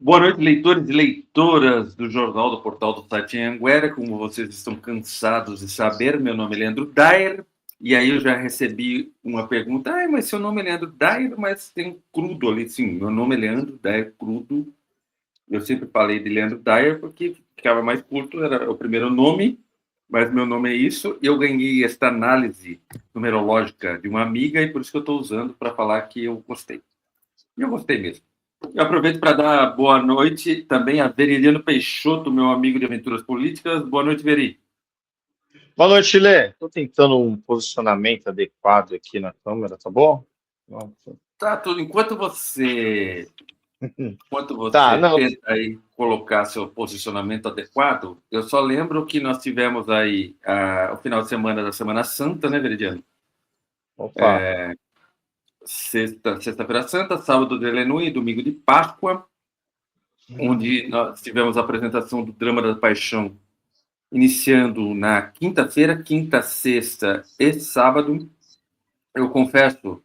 Boa noite, leitores e leitoras do Jornal do Portal do Site Anhanguera. Como vocês estão cansados de saber, meu nome é Leandro Dayer, e aí eu já recebi uma pergunta, mas seu nome é Leandro Dayer, mas tem um crudo ali. Sim, meu nome é Leandro Dayer Crudo. Eu sempre falei de Leandro Dayer porque ficava mais curto, era o primeiro nome, mas meu nome é isso, e eu ganhei esta análise numerológica de uma amiga, e por isso que eu estou usando para falar que eu gostei. E eu gostei mesmo. Eu aproveito para dar boa noite também a Veridiano Peixoto, meu amigo de aventuras políticas. Boa noite, Veri. Boa noite, Lê. Estou tentando um posicionamento adequado aqui na câmera, tá bom? Tá tudo. Enquanto você Tá, não. tenta aí colocar seu posicionamento adequado, eu só lembro que nós tivemos aí o final de semana da Semana Santa, né, Veridiano? Opa. Sexta-feira Santa, sábado de Aleluia e domingo de Páscoa, onde nós tivemos a apresentação do Drama da Paixão, iniciando na quinta-feira, quinta, sexta e sábado. Eu confesso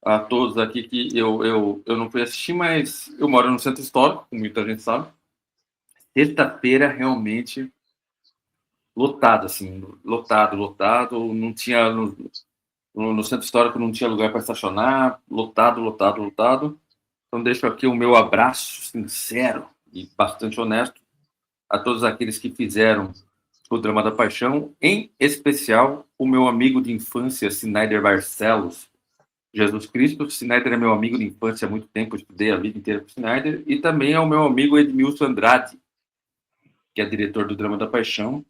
a todos aqui que eu não fui assistir, mas eu moro no Centro Histórico, como muita gente sabe. Sexta-feira, realmente lotado, assim, lotado. Não tinha... No Centro Histórico não tinha lugar para estacionar, lotado. Então deixo aqui o meu abraço sincero e bastante honesto a todos aqueles que fizeram o Drama da Paixão, em especial o meu amigo de infância, Snyder Barcelos, Jesus Cristo. Snyder é meu amigo de infância há muito tempo, eu estudei a vida inteira com o Snyder, e também é o meu amigo Edmilson Andrade, que é diretor do Drama da Paixão,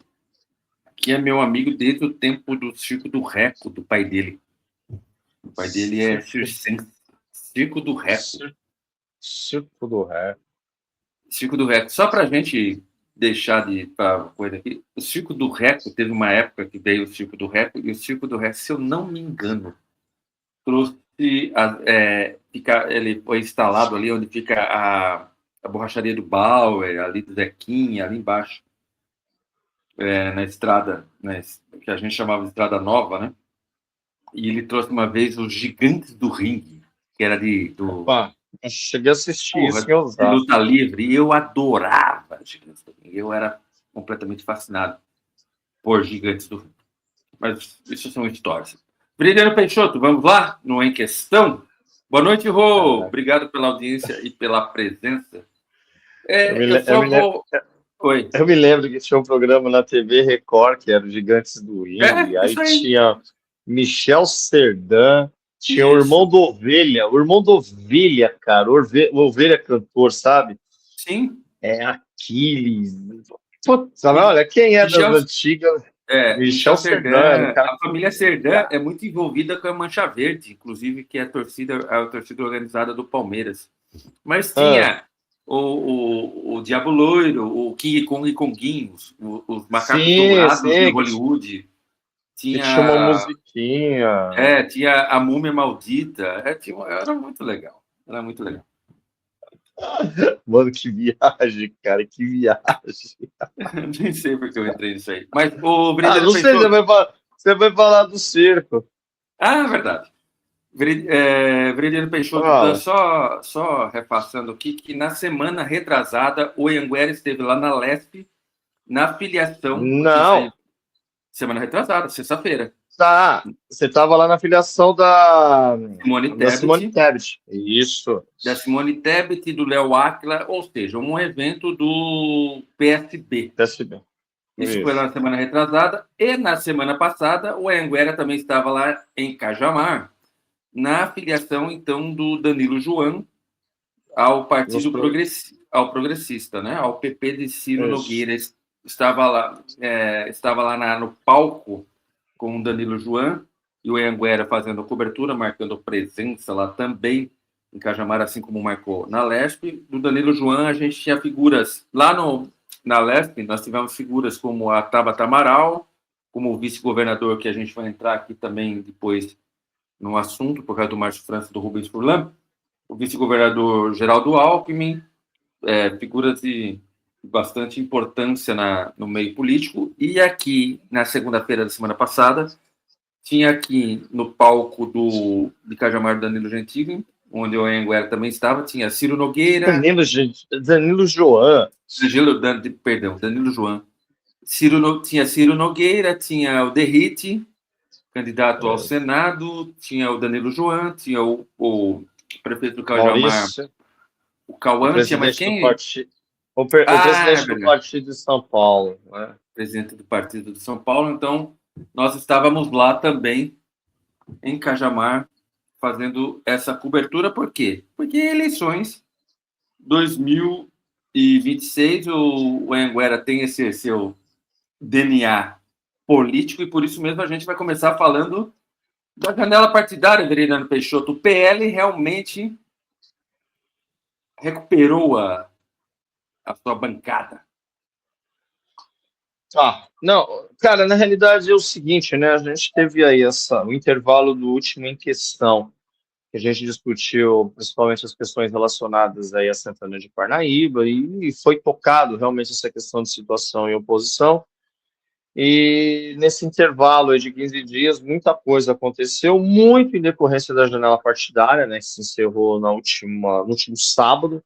que é meu amigo desde o tempo do Circo do Reco, do pai dele. O pai dele é circense. Circo do Reco. Circo do Reco. Circo do Reco. Só para a gente deixar de coisa aqui, o Circo do Reco teve uma época que veio o Circo do Reco, e o Circo do Reco, se eu não me engano, trouxe ele foi instalado ali onde fica a borracharia do Bauer, ali do Zequinha, ali embaixo, na estrada, né, que a gente chamava de Estrada Nova, né? E ele trouxe uma vez os Gigantes do Ringue, que era Opa, eu cheguei a assistir isso em de Osasco. luta livre, e eu adorava Gigantes do Ringue. Eu era completamente fascinado por Gigantes do Ringue. Mas isso são histórias. Veridiano Peixoto, vamos lá? No Em Questão? Boa noite, Rô. Obrigado pela audiência e pela presença. Eu me lembro que tinha um programa na TV Record, que era o Gigantes do Ringue, aí tinha Michel Serdan, tinha o irmão do Ovelha, cara, o Ovelha cantor, sabe? Sim. É Aquiles. Putz, olha, quem é das antigas? Michel Serdan. A família Serdan é muito envolvida com a Mancha Verde, inclusive, que é a torcida organizada do Palmeiras. Mas tinha o Diabo Loiro, o King Kong e Conguinhos, os macacos dourados de Hollywood. Tinha uma musiquinha. Tinha a Múmia Maldita. Era muito legal. Era muito legal. Mano, que viagem, cara, que viagem. Nem sei porque eu entrei nisso aí. Mas o não sei, você vai falar do circo. Verdade. Veridiano Peixoto, só repassando aqui, que na semana retrasada o Anhanguera esteve lá na Lesp, na filiação... Não. Semana retrasada, sexta-feira. Tá, você estava lá na filiação da Simone Tebet. Isso. Da Simone Tebet e do Léo Áquila, ou seja, um evento do PSB. Isso foi lá na semana retrasada. E na semana passada, o Anhanguera também estava lá em Cajamar, na filiação, então, do Danilo João ao Partido Progressista, né? Ao PP de Ciro Nogueira. Estava lá no palco com o Danilo João e o Anhanguera fazendo a cobertura, marcando presença lá também em Cajamar, assim como marcou na Lesp. Do Danilo João, a gente tinha figuras lá na Lesp, nós tivemos figuras como a Tabata Amaral, como o vice-governador, que a gente vai entrar aqui também depois, no assunto, por causa do Márcio França e do Rubens Furlan, o vice-governador Geraldo Alckmin, figuras de bastante importância no meio político. E aqui, na segunda-feira da semana passada, tinha aqui no palco de Cajamar Danilo Gentili, onde o Anhanguera também estava, tinha Ciro Nogueira... Danilo Joan. Danilo Joan. Tinha Ciro Nogueira, tinha o Derrite, candidato ao Senado, tinha o Danilo Joan, tinha o prefeito do Cajamar, Maurício, o Cauã, tinha mais quem? O presidente do Partido de São Paulo. Né? Presidente do Partido de São Paulo. Então, nós estávamos lá também, em Cajamar, fazendo essa cobertura. Por quê? Porque eleições 2026, o Anhanguera tem esse seu DNA político, e por isso mesmo a gente vai começar falando da janela partidária, Veridiano Peixoto. O PL realmente recuperou a sua bancada. Não, cara, na realidade é o seguinte, né? A gente teve aí o intervalo do último em questão, que a gente discutiu principalmente as questões relacionadas aí a Santana de Parnaíba, e foi tocado realmente essa questão de situação e oposição. E nesse intervalo aí de 15 dias, muita coisa aconteceu, muito em decorrência da janela partidária, né, que se encerrou no último sábado,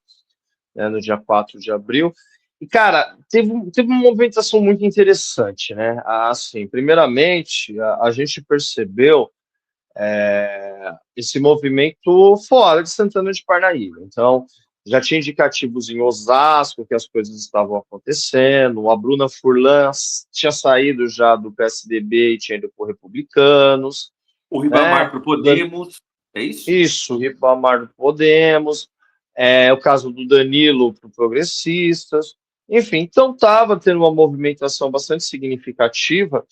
né, no dia 4 de abril. E, cara, teve uma movimentação muito interessante, né? Assim, primeiramente, a gente percebeu esse movimento fora de Santana de Parnaíba. Então, já tinha indicativos em Osasco que as coisas estavam acontecendo. A Bruna Furlan tinha saído já do PSDB e tinha ido por Republicanos. O Ribamar para o Podemos, é isso? Isso, o Ribamar do Podemos. O caso do Danilo para o Progressistas. Enfim, então estava tendo uma movimentação bastante significativa.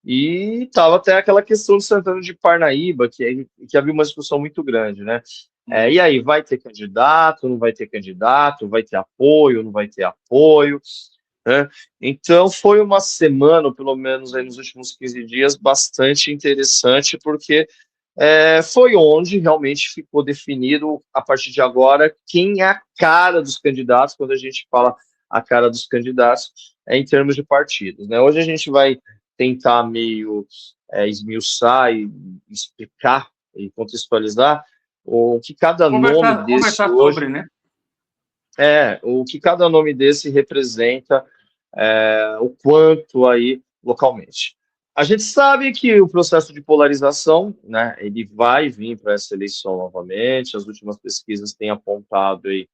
E estava até aquela questão de Santana de Parnaíba, que havia uma discussão muito grande, né? E aí, vai ter candidato, não vai ter candidato, vai ter apoio, não vai ter apoio, né? Então, foi uma semana, ou pelo menos aí nos últimos 15 dias, bastante interessante, porque foi onde realmente ficou definido, a partir de agora, quem é a cara dos candidatos. Quando a gente fala a cara dos candidatos, em termos de partidos, né? Hoje a gente vai tentar meio esmiuçar e explicar e contextualizar o que cada nome desse hoje... sobre, né? O que cada nome desse representa, o quanto aí localmente. A gente sabe que o processo de polarização, né, ele vai vir para essa eleição novamente. As últimas pesquisas têm apontado aí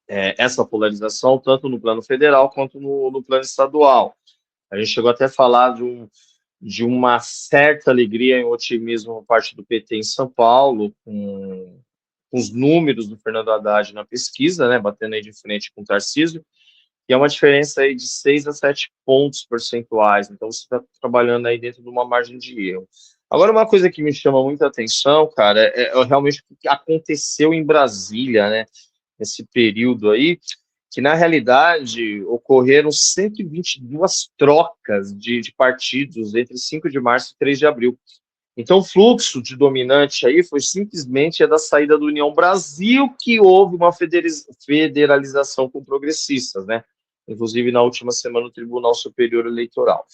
essa polarização, tanto no plano federal quanto no plano estadual. A gente chegou até a falar de uma certa alegria e otimismo por parte do PT em São Paulo, com os números do Fernando Haddad na pesquisa, né, batendo aí de frente com o Tarcísio, que é uma diferença aí de 6 a 7 pontos percentuais. Então, você está trabalhando aí dentro de uma margem de erro. Agora, uma coisa que me chama muita atenção, cara, é realmente o que aconteceu em Brasília, né, nesse período aí, que na realidade ocorreram 122 trocas de partidos entre 5 de março e 3 de abril. Então, o fluxo de dominante aí foi simplesmente da saída do União Brasil, que houve uma federalização com progressistas, né? Inclusive na última semana no Tribunal Superior Eleitoral.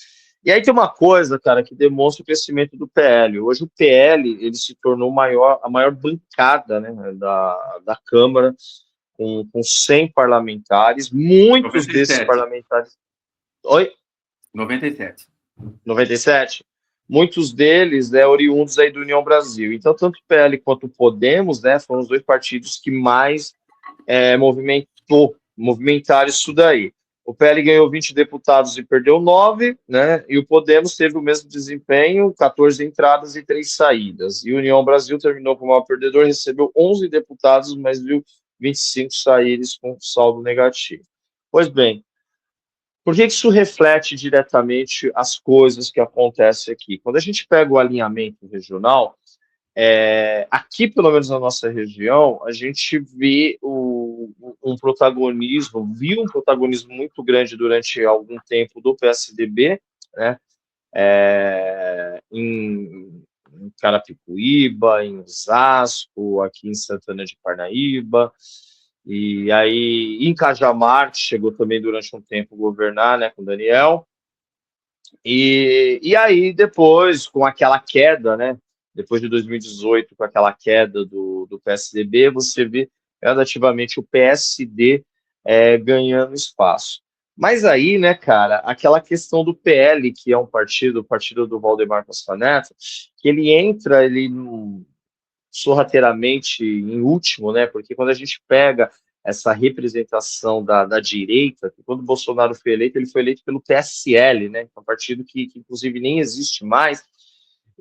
E aí tem uma coisa, cara, que demonstra o crescimento do PL. Hoje o PL ele se tornou a maior bancada, né, da Câmara, com 100 parlamentares, muitos 97. desses parlamentares... Oi? 97. 97? Muitos deles oriundos aí do União Brasil. Então, tanto o PL quanto o Podemos, né, foram os dois partidos que mais movimentaram isso daí. O PL ganhou 20 deputados e perdeu 9, né, e o Podemos teve o mesmo desempenho, 14 entradas e 3 saídas. E o União Brasil terminou como maior perdedor, recebeu 11 deputados, mas viu 25 saídas com saldo negativo. Pois bem, por que isso reflete diretamente as coisas que acontecem aqui? Quando a gente pega o alinhamento regional, aqui, pelo menos na nossa região, a gente vê viu um protagonismo muito grande durante algum tempo do PSDB, né, em Carapicuíba, em Osasco, aqui em Santana de Parnaíba, e aí em Cajamar, que chegou também durante um tempo a governar, né, com Daniel. E aí depois, com aquela queda, né, depois de 2018, com aquela queda do PSDB, você vê gradativamente o PSD ganhando espaço. Mas aí, né, cara, aquela questão do PL, que é um partido, o partido do Valdemar Costa Neto, que ele entra, sorrateiramente em último, né? Porque quando a gente pega essa representação da direita, que quando o Bolsonaro foi eleito, ele foi eleito pelo PSL, né? Um partido que inclusive nem existe mais.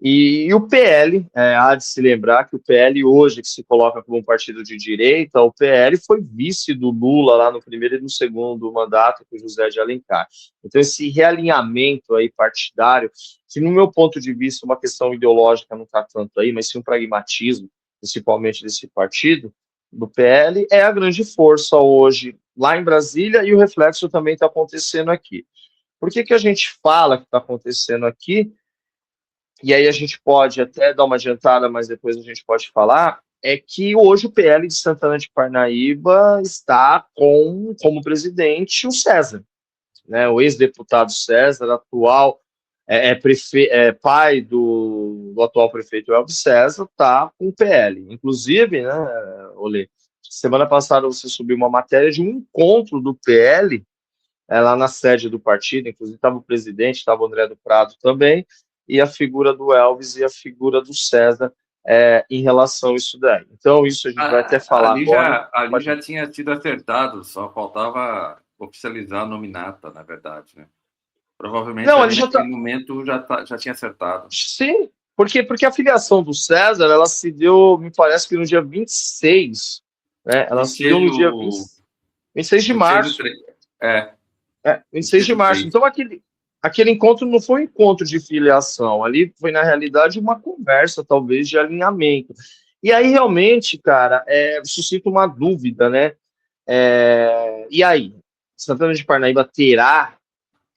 E o PL, há de se lembrar que o PL hoje, que se coloca como um partido de direita, o PL foi vice do Lula lá no primeiro e no segundo mandato com o José de Alencar. Então, esse realinhamento aí partidário, que no meu ponto de vista, uma questão ideológica não está tanto aí, mas sim um pragmatismo, principalmente desse partido, do PL, é a grande força hoje lá em Brasília, e o reflexo também está acontecendo aqui. Por que a gente fala que está acontecendo aqui? E aí a gente pode até dar uma adiantada, mas depois a gente pode falar, é que hoje o PL de Santana de Parnaíba está como presidente o César, né? O ex-deputado César, atual pai do atual prefeito Elvis César, está com o PL. Inclusive, né, Olê, semana passada você subiu uma matéria de um encontro do PL lá na sede do partido, inclusive estava o presidente, estava o André do Prado também, e a figura do Elvis e a figura do César em relação a isso daí. Então, isso a gente vai até falar agora. Ali já tinha sido acertado, só faltava oficializar a nominata, na verdade, né? Provavelmente Não, ali ele já naquele tá. momento já tinha acertado. Sim, porque a filiação do César, ela se deu, me parece que no dia 26, né? Ela se deu 26 no dia do, 26 de 26 do março. 3. É, 26 26 de do março. 3. Então, aquele encontro não foi um encontro de filiação, ali foi, na realidade, uma conversa, talvez, de alinhamento. E aí, realmente, cara, suscita uma dúvida, né? E aí? Santana de Parnaíba terá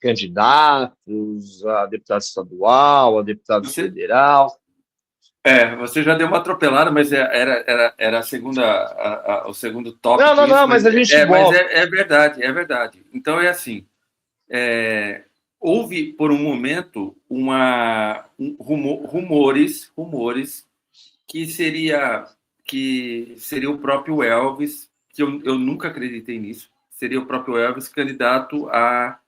candidatos a deputado estadual, a deputado Você, federal? você já deu uma atropelada, mas era a segunda, o segundo tópico Não, isso, mas a gente mas volta. é verdade, é verdade. Então é assim, houve por um momento rumores que seria o próprio Elvis, que eu nunca acreditei nisso, seria o próprio Elvis candidato a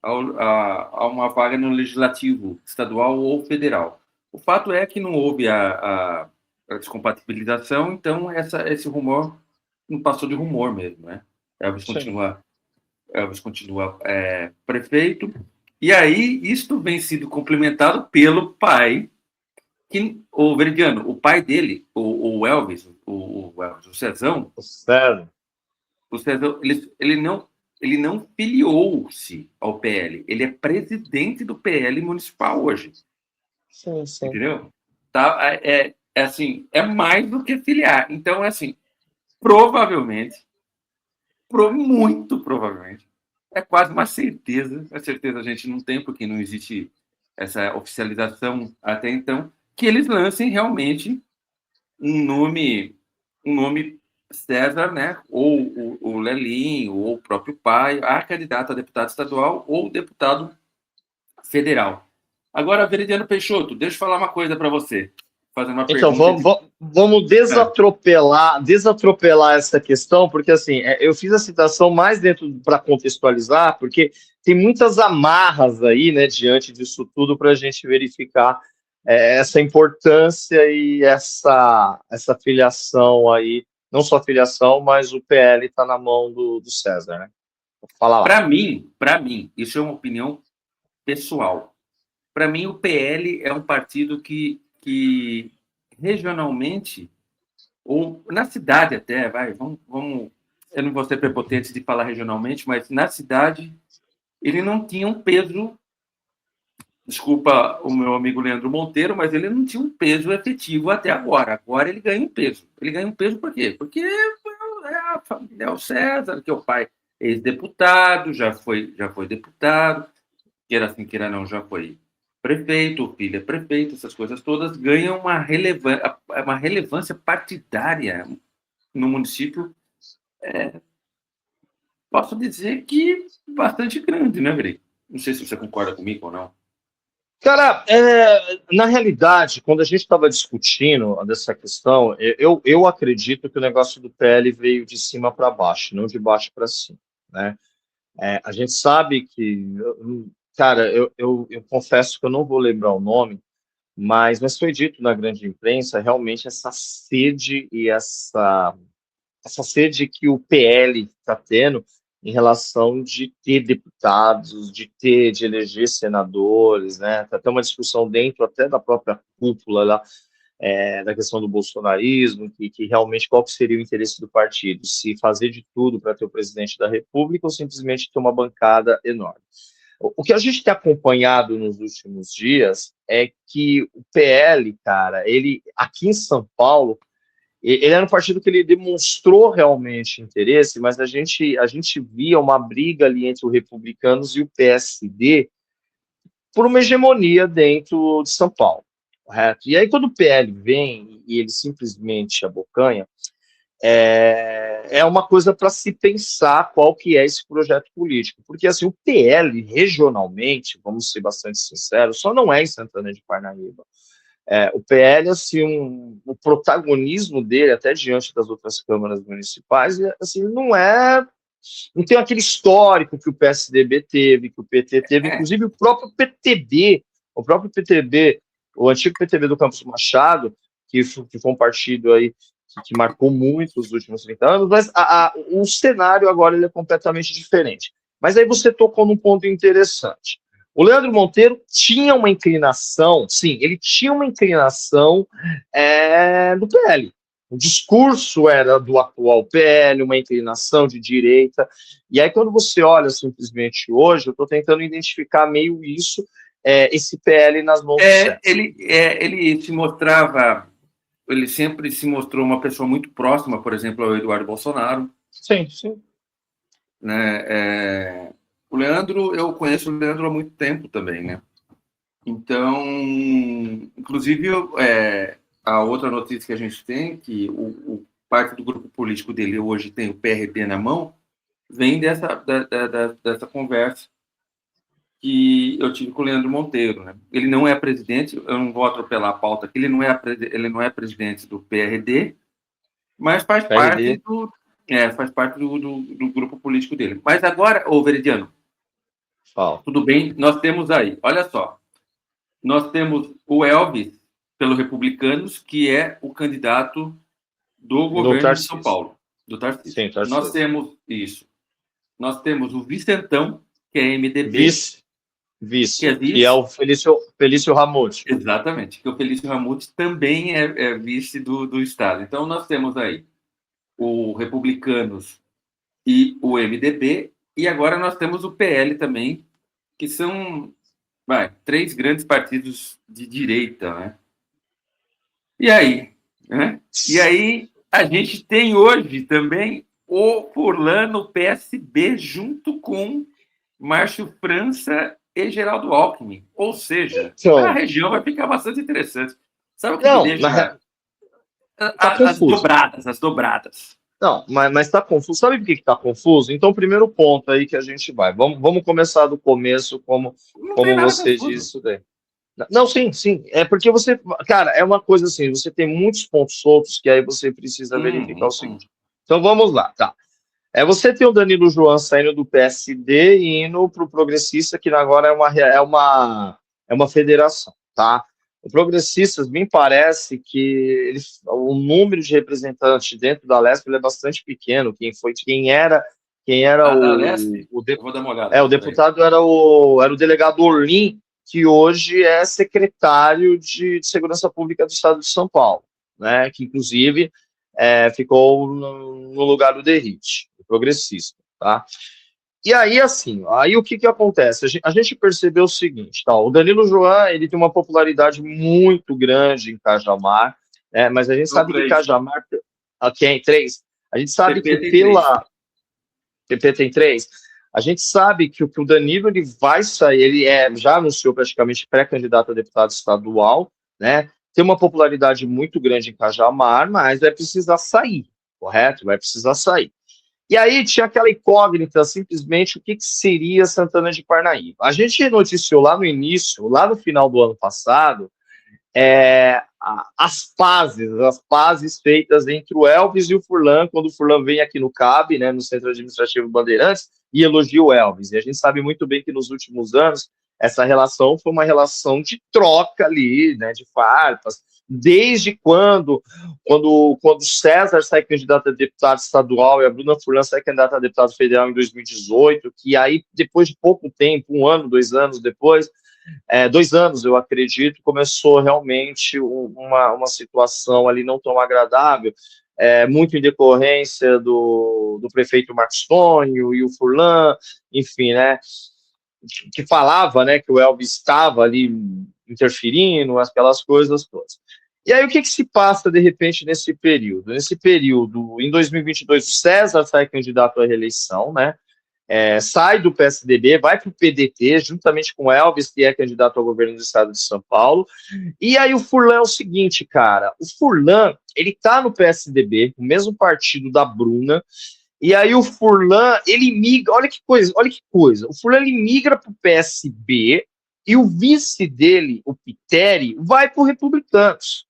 uma vaga no legislativo estadual ou federal. O fato é que não houve a descompatibilização, então esse rumor não passou de rumor mesmo, né? Elvis Sim. continua, prefeito, e aí isto vem sido complementado pelo pai, o Veridiano, o pai dele, o Elvis, o Cezão, Sério? o Cezão, ele não filiou-se ao PL, ele é presidente do PL municipal hoje, Sim, sim. entendeu? Tá, assim, é mais do que filiar. Então, é assim, provavelmente, muito provavelmente, é quase uma certeza, a certeza a gente não tem, porque não existe essa oficialização até então, que eles lancem realmente um nome César, né? Ou o Lelinho, ou o próprio pai, a candidata a deputado estadual ou deputado federal. Agora, Veridiano Peixoto, deixa eu falar uma coisa para você. Fazer uma Então, pergunta de. vamos desatropelar essa questão, porque assim, eu fiz a citação mais dentro para contextualizar, porque tem muitas amarras aí, né, diante disso tudo, para a gente verificar essa importância e essa filiação aí, não só a filiação, mas o PL está na mão do César, né? Fala lá. Para mim, isso é uma opinião pessoal. Para mim, o PL é um partido que regionalmente, ou na cidade até, vamos, eu não vou ser prepotente de falar regionalmente, mas na cidade ele não tinha um peso, desculpa o meu amigo Leandro Monteiro, mas ele não tinha um peso efetivo até agora. Agora ele ganha um peso. Ele ganha um peso por quê? Porque é a família o César, que é o pai ex-deputado, já foi deputado, queira assim, queira não, já foi prefeito, filha, prefeito, essas coisas todas ganham uma relevância partidária no município, posso dizer que bastante grande, né, Greg? Não sei se você concorda comigo ou não. Cara, na realidade, quando a gente estava discutindo dessa questão, eu acredito que o negócio do PL veio de cima para baixo, não de baixo para cima, né? A gente sabe que, cara, eu confesso que eu não vou lembrar o nome, mas foi dito na grande imprensa realmente essa sede e essa sede que o PL está tendo em relação de ter deputados, de eleger senadores, né? Tá até uma discussão dentro até da própria cúpula lá, da questão do bolsonarismo, que realmente qual que seria o interesse do partido, se fazer de tudo para ter o presidente da República ou simplesmente ter uma bancada enorme. O que a gente tem acompanhado nos últimos dias é que o PL, cara, ele aqui em São Paulo, ele era um partido que ele demonstrou realmente interesse, mas a gente via uma briga ali entre os republicanos e o PSD por uma hegemonia dentro de São Paulo, correto? E aí, quando o PL vem e ele simplesmente abocanha, é uma coisa para se pensar qual que é esse projeto político. Porque, assim, o PL, regionalmente, vamos ser bastante sinceros, só não é em Santana de Parnaíba. O PL, assim, o protagonismo dele, até diante das outras câmaras municipais, assim, não tem aquele histórico que o PSDB teve, que o PT teve, inclusive o próprio PTB, o antigo PTB do Campos Machado, que foi um partido aí que marcou muito os últimos 30 anos, mas o cenário agora ele é completamente diferente. Mas aí você tocou num ponto interessante. O Leandro Monteiro tinha uma inclinação, sim, ele tinha uma inclinação do PL. O discurso era do atual PL, uma inclinação de direita. E aí, quando você olha simplesmente hoje, eu estou tentando identificar meio isso, esse PL nas mãos do César. Ele se mostrava, ele sempre se mostrou uma pessoa muito próxima, por exemplo, ao Eduardo Bolsonaro. Sim, sim. Né? O Leandro, eu conheço o Leandro há muito tempo também, né? Então, inclusive, a outra notícia que a gente tem, que o parte do grupo político dele hoje tem o PRB na mão, vem dessa conversa que eu tive com o Leandro Monteiro, né? Ele não é presidente, eu não vou atropelar a pauta aqui, ele não é presidente do PRD, mas faz parte do grupo político dele. Mas agora, Veridiano, tudo bem, nós temos aí, olha só, nós temos o Elvis, pelo Republicanos, que é o candidato do governo de São Paulo, do Tarcísio. Sim, Tarcísio. Nós temos isso. Nós temos o Vicentão, que é MDB. Que é o Felício Ramute. Exatamente, que o Felício Ramute também é vice do Estado. Então, nós temos aí o Republicanos e o MDB, e agora nós temos o PL também, que são 3 grandes partidos de direita, né? E aí? Né? E aí, a gente tem hoje também o Furlano PSB junto com Márcio França e Geraldo Alckmin. Ou seja, a região vai ficar bastante interessante. Sabe o que me deixa... As dobradas. Não, mas está confuso. Sabe por que está confuso? Então, primeiro ponto aí que a gente vai. Vamos começar do começo, como você disse isso daí. Não, sim. É porque você... Cara, é uma coisa assim, você tem muitos pontos soltos que aí você precisa verificar o seguinte. Então, vamos lá, tá. Você tem o Danilo Joan saindo do PSD e indo para o Progressista, que agora é uma federação, tá? O Progressistas, me parece que o número de representantes dentro da Lesp é bastante pequeno. Quem era o vou dar uma olhada. O deputado era o delegado Orlim, que hoje é secretário de Segurança Pública do Estado de São Paulo, né? Que inclusive ficou no lugar do Derrite, o progressista, tá? E aí, assim, o que acontece? A gente percebeu o seguinte, tá? O Danilo Joan, ele tem uma popularidade muito grande em Cajamar, né? Mas a gente sabe que Cajamar... Aqui é em 3. A gente sabe que PP tem 3. A gente sabe que o Danilo ele vai sair, já anunciou praticamente pré-candidato a deputado estadual, né? Tem uma popularidade muito grande em Cajamar, mas vai precisar sair, correto? Vai precisar sair. E aí tinha aquela incógnita, simplesmente, o que seria Santana de Parnaíba. A gente noticiou lá no início, lá no final do ano passado, as pazes feitas entre o Elvis e o Furlan, quando o Furlan vem aqui no CAB, né, no Centro Administrativo Bandeirantes, e elogia o Elvis. E a gente sabe muito bem que nos últimos anos, essa relação foi uma relação de troca ali, né, de farpas, desde quando o César sai candidato a deputado estadual e a Bruna Furlan sai candidata a deputado federal em 2018, que aí, depois de pouco tempo, 1 ano, 2 anos depois, 2 anos, eu acredito, começou realmente uma situação ali não tão agradável, muito em decorrência do prefeito Marcos Tonho e o Furlan, enfim, né, que falava, né, que o Elvis estava ali interferindo, aquelas coisas todas. E aí, o que se passa, de repente, nesse período? Nesse período, em 2022, o César sai candidato à reeleição, né? Sai do PSDB, vai para o PDT, juntamente com o Elvis, que é candidato ao governo do estado de São Paulo. E aí o Furlan é o seguinte, cara, o Furlan, ele tá no PSDB, o mesmo partido da Bruna, e aí o Furlan, ele migra, olha que coisa, o Furlan, ele migra para o PSB, e o vice dele, o Pitteri, vai para o Republicanos,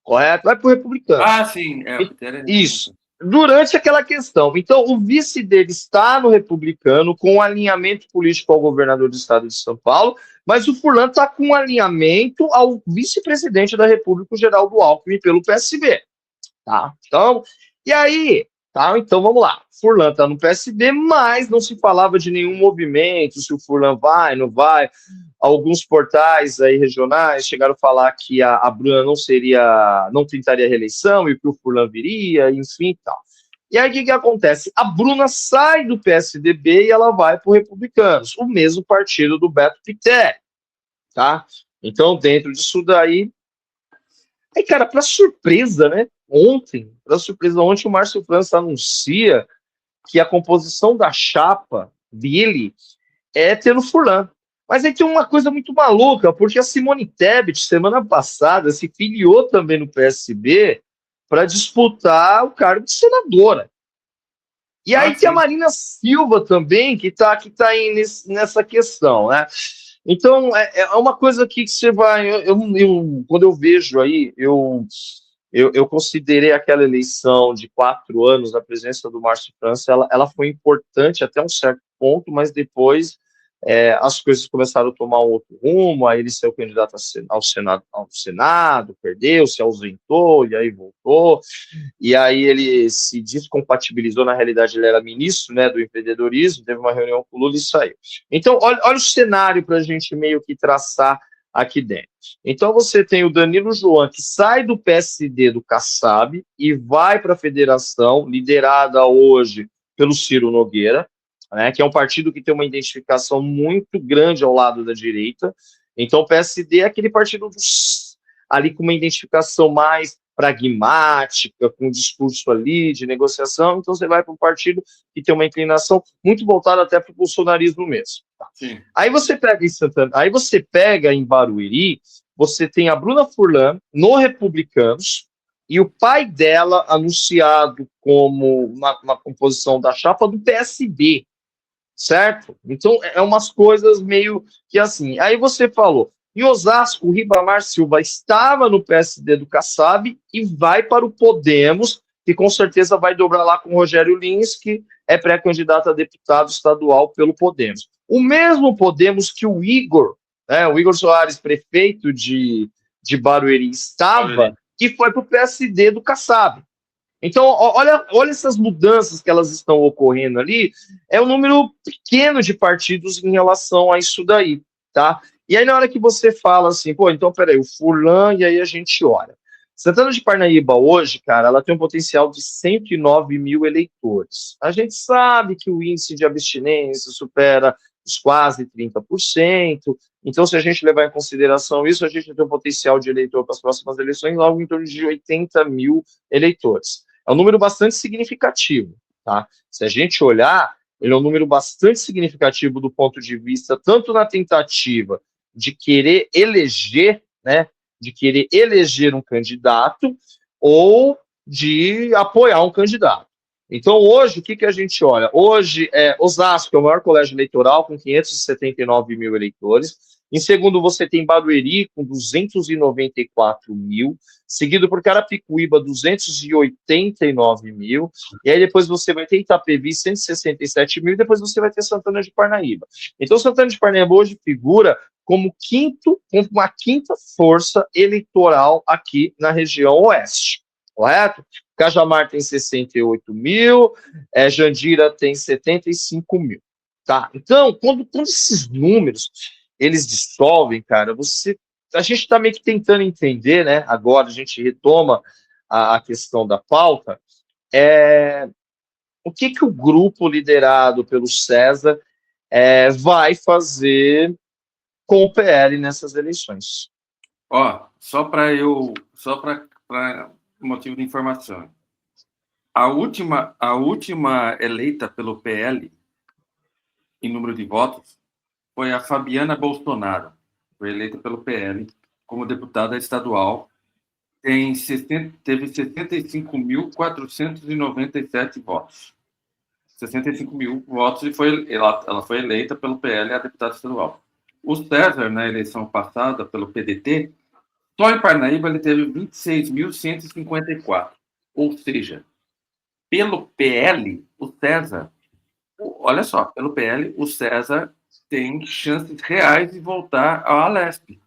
correto? Vai para o Republicanos. Ah, sim, o Pitteri. Isso. Durante aquela questão. Então, o vice dele está no Republicano, com alinhamento político ao governador do estado de São Paulo, mas o Furlan está com alinhamento ao vice-presidente da República, o Geraldo Alckmin, pelo PSB. Tá? Então, e aí, tá? Então vamos lá. Furlan está no PSB, mas não se falava de nenhum movimento, se o Furlan vai, não vai. Alguns portais aí regionais chegaram a falar que a Bruna não tentaria reeleição e que o Furlan viria, enfim e tal. E aí o que acontece? A Bruna sai do PSDB e ela vai para o Republicanos, o mesmo partido do Beto Pitteri, tá? Então, dentro disso daí, aí, cara, para surpresa, né? Ontem, o Márcio França anuncia que a composição da chapa dele é ter o Furlan. Mas aí tem uma coisa muito maluca, porque a Simone Tebet, semana passada, se filiou também no PSB para disputar o cargo de senadora. E aí tem a Marina Silva também, que tá aí nessa questão, né? Então, é uma coisa que você vai... quando eu vejo aí, eu considerei aquela eleição de 4 anos, a presença do Márcio França, ela foi importante até um certo ponto, mas depois as coisas começaram a tomar um outro rumo, aí ele saiu candidato ao Senado, perdeu, se ausentou, e aí voltou, e aí ele se descompatibilizou, na realidade ele era ministro, né, do empreendedorismo, teve uma reunião com o Lula e saiu. Então, olha o cenário para a gente meio que traçar aqui dentro. Então você tem o Danilo Joan, que sai do PSD do Kassab e vai para a federação, liderada hoje pelo Ciro Nogueira, né, que é um partido que tem uma identificação muito grande ao lado da direita. Então o PSD é aquele partido ali com uma identificação mais pragmática, com um discurso ali de negociação, então você vai para um partido que tem uma inclinação muito voltada até para o bolsonarismo mesmo. Tá? Aí você pega em Santana, aí você pega em Barueri, você tem a Bruna Furlan no Republicanos, e o pai dela anunciado como uma composição da chapa do PSB, certo? Então, umas coisas meio que assim. Aí você falou, em Osasco, o Ribamar Silva estava no PSD do Kassab e vai para o Podemos, que com certeza vai dobrar lá com o Rogério Lins, que é pré-candidato a deputado estadual pelo Podemos. O mesmo Podemos que o Igor Soares, prefeito de Barueri, estava, e foi para o PSD do Kassab. Então, olha essas mudanças que elas estão ocorrendo ali, é um número pequeno de partidos em relação a isso daí, tá? E aí, na hora que você fala assim, pô, então, peraí, o Furlan, e aí a gente olha. Santana de Parnaíba hoje, cara, ela tem um potencial de 109 mil eleitores. A gente sabe que o índice de abstinência supera os quase 30%, então, se a gente levar em consideração isso, a gente tem um potencial de eleitor para as próximas eleições algo em torno de 80 mil eleitores. É um número bastante significativo, tá? Se a gente olhar, ele é um número bastante significativo do ponto de vista, tanto na tentativa de querer eleger, né, de querer eleger um candidato, ou de apoiar um candidato. Então, hoje, o que a gente olha? Hoje, Osasco é o maior colégio eleitoral, com 579 mil eleitores. Em segundo, você tem Barueri, com 294 mil, seguido por Carapicuíba, 289 mil, e aí depois você vai ter Itapevi, 167 mil, e depois você vai ter Santana de Parnaíba. Então, Santana de Parnaíba hoje figura como uma quinta força eleitoral aqui na região oeste, correto? Cajamar tem 68 mil, Jandira tem 75 mil, tá? Então, quando esses números, eles dissolvem, cara, a gente está meio que tentando entender, né? Agora a gente retoma a questão da pauta, o que o grupo liderado pelo César vai fazer com o PL nessas eleições. Só para motivo de informação, a última eleita pelo PL em número de votos foi a Fabiana Bolsonaro, foi eleita pelo PL como deputada estadual, teve 65.497 votos. 65 mil votos e ela foi eleita pelo PL a deputada estadual. O César, na eleição passada, pelo PDT, só em Parnaíba ele teve 26.154. Ou seja, pelo PL, o César, olha só, pelo PL, o César tem chances reais de voltar ao Alesp.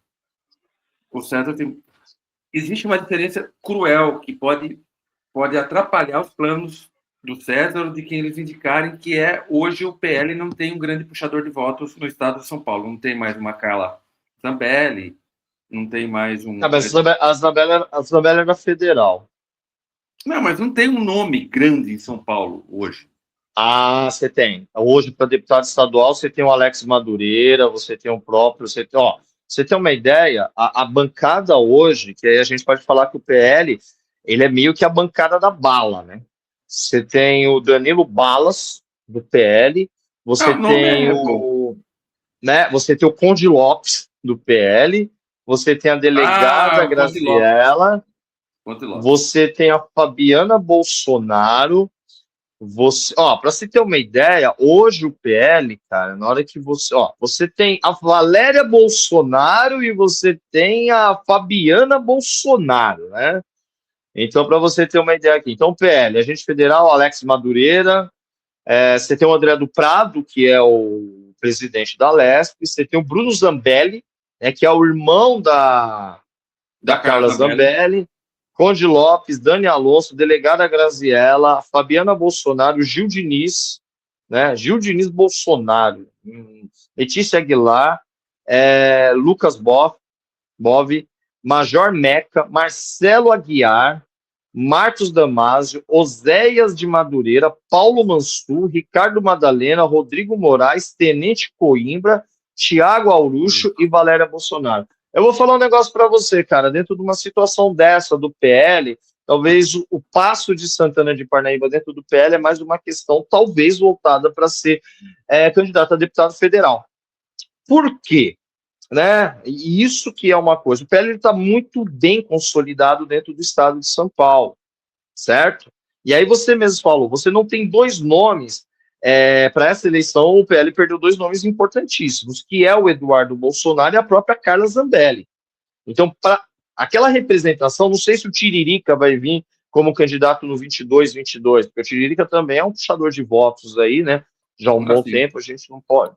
O César tem... Existe uma diferença cruel que pode atrapalhar os planos do César, de quem eles indicarem, que hoje o PL não tem um grande puxador de votos no estado de São Paulo. Não tem mais uma Carla Zambelli, não tem mais um... mas a Zambelli era federal. Não, mas não tem um nome grande em São Paulo hoje. Você tem. Hoje, para deputado estadual, você tem o Alex Madureira, você tem o próprio... Você tem uma ideia, a bancada hoje, que aí a gente pode falar que o PL, ele é meio que a bancada da bala, né? Você tem o Danilo Balas, do PL, você tem você tem o Conde Lopes, do PL, você tem a delegada Graziella, você tem a Fabiana Bolsonaro, para você ter uma ideia, hoje o PL, cara, na hora que você tem a Valéria Bolsonaro e você tem a Fabiana Bolsonaro, né? Então, para você ter uma ideia aqui, então, PL, agente federal, Alex Madureira, você tem o André do Prado, que é o presidente da Lesp, você tem o Bruno Zambelli, que é o irmão da Carla Zambelli, Conde Lopes, Dani Alonso, delegada Graziella, Fabiana Bolsonaro, Gil Diniz, né? Gil Diniz Bolsonaro, Letícia Aguilar, Lucas Bove, Major Meca, Marcelo Aguiar, Marcos Damasio, Oséias de Madureira, Paulo Mansur, Ricardo Madalena, Rodrigo Moraes, Tenente Coimbra, Tiago Aurucho e Valéria Bolsonaro. Eu vou falar um negócio para você, cara, dentro de uma situação dessa do PL, talvez o passo de Santana de Parnaíba dentro do PL é mais uma questão, talvez, voltada para ser candidato a deputado federal. Por quê? Né? E isso que é uma coisa. O PL está muito bem consolidado dentro do estado de São Paulo, certo? E aí você mesmo falou, você não tem dois nomes, para essa eleição o PL perdeu dois nomes importantíssimos, que é o Eduardo Bolsonaro e a própria Carla Zambelli. Então, para aquela representação, não sei se o Tiririca vai vir como candidato no 22, porque o Tiririca também é um puxador de votos aí, né? Já há um bom tempo, a gente não pode.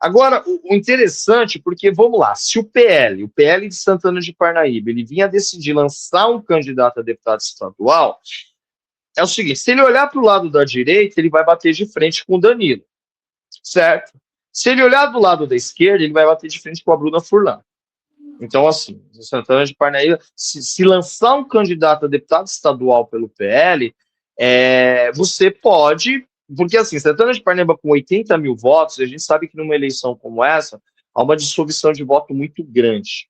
Agora, o interessante, porque, vamos lá, se o PL de Santana de Parnaíba, ele vinha decidir lançar um candidato a deputado estadual, é o seguinte, se ele olhar para o lado da direita, ele vai bater de frente com o Danilo, certo? Se ele olhar do lado da esquerda, ele vai bater de frente com a Bruna Furlan. Então, assim, Santana de Parnaíba, se lançar um candidato a deputado estadual pelo PL, você pode... Porque, assim, Santana de Parnaíba com 80 mil votos, a gente sabe que numa eleição como essa, há uma dissolução de voto muito grande.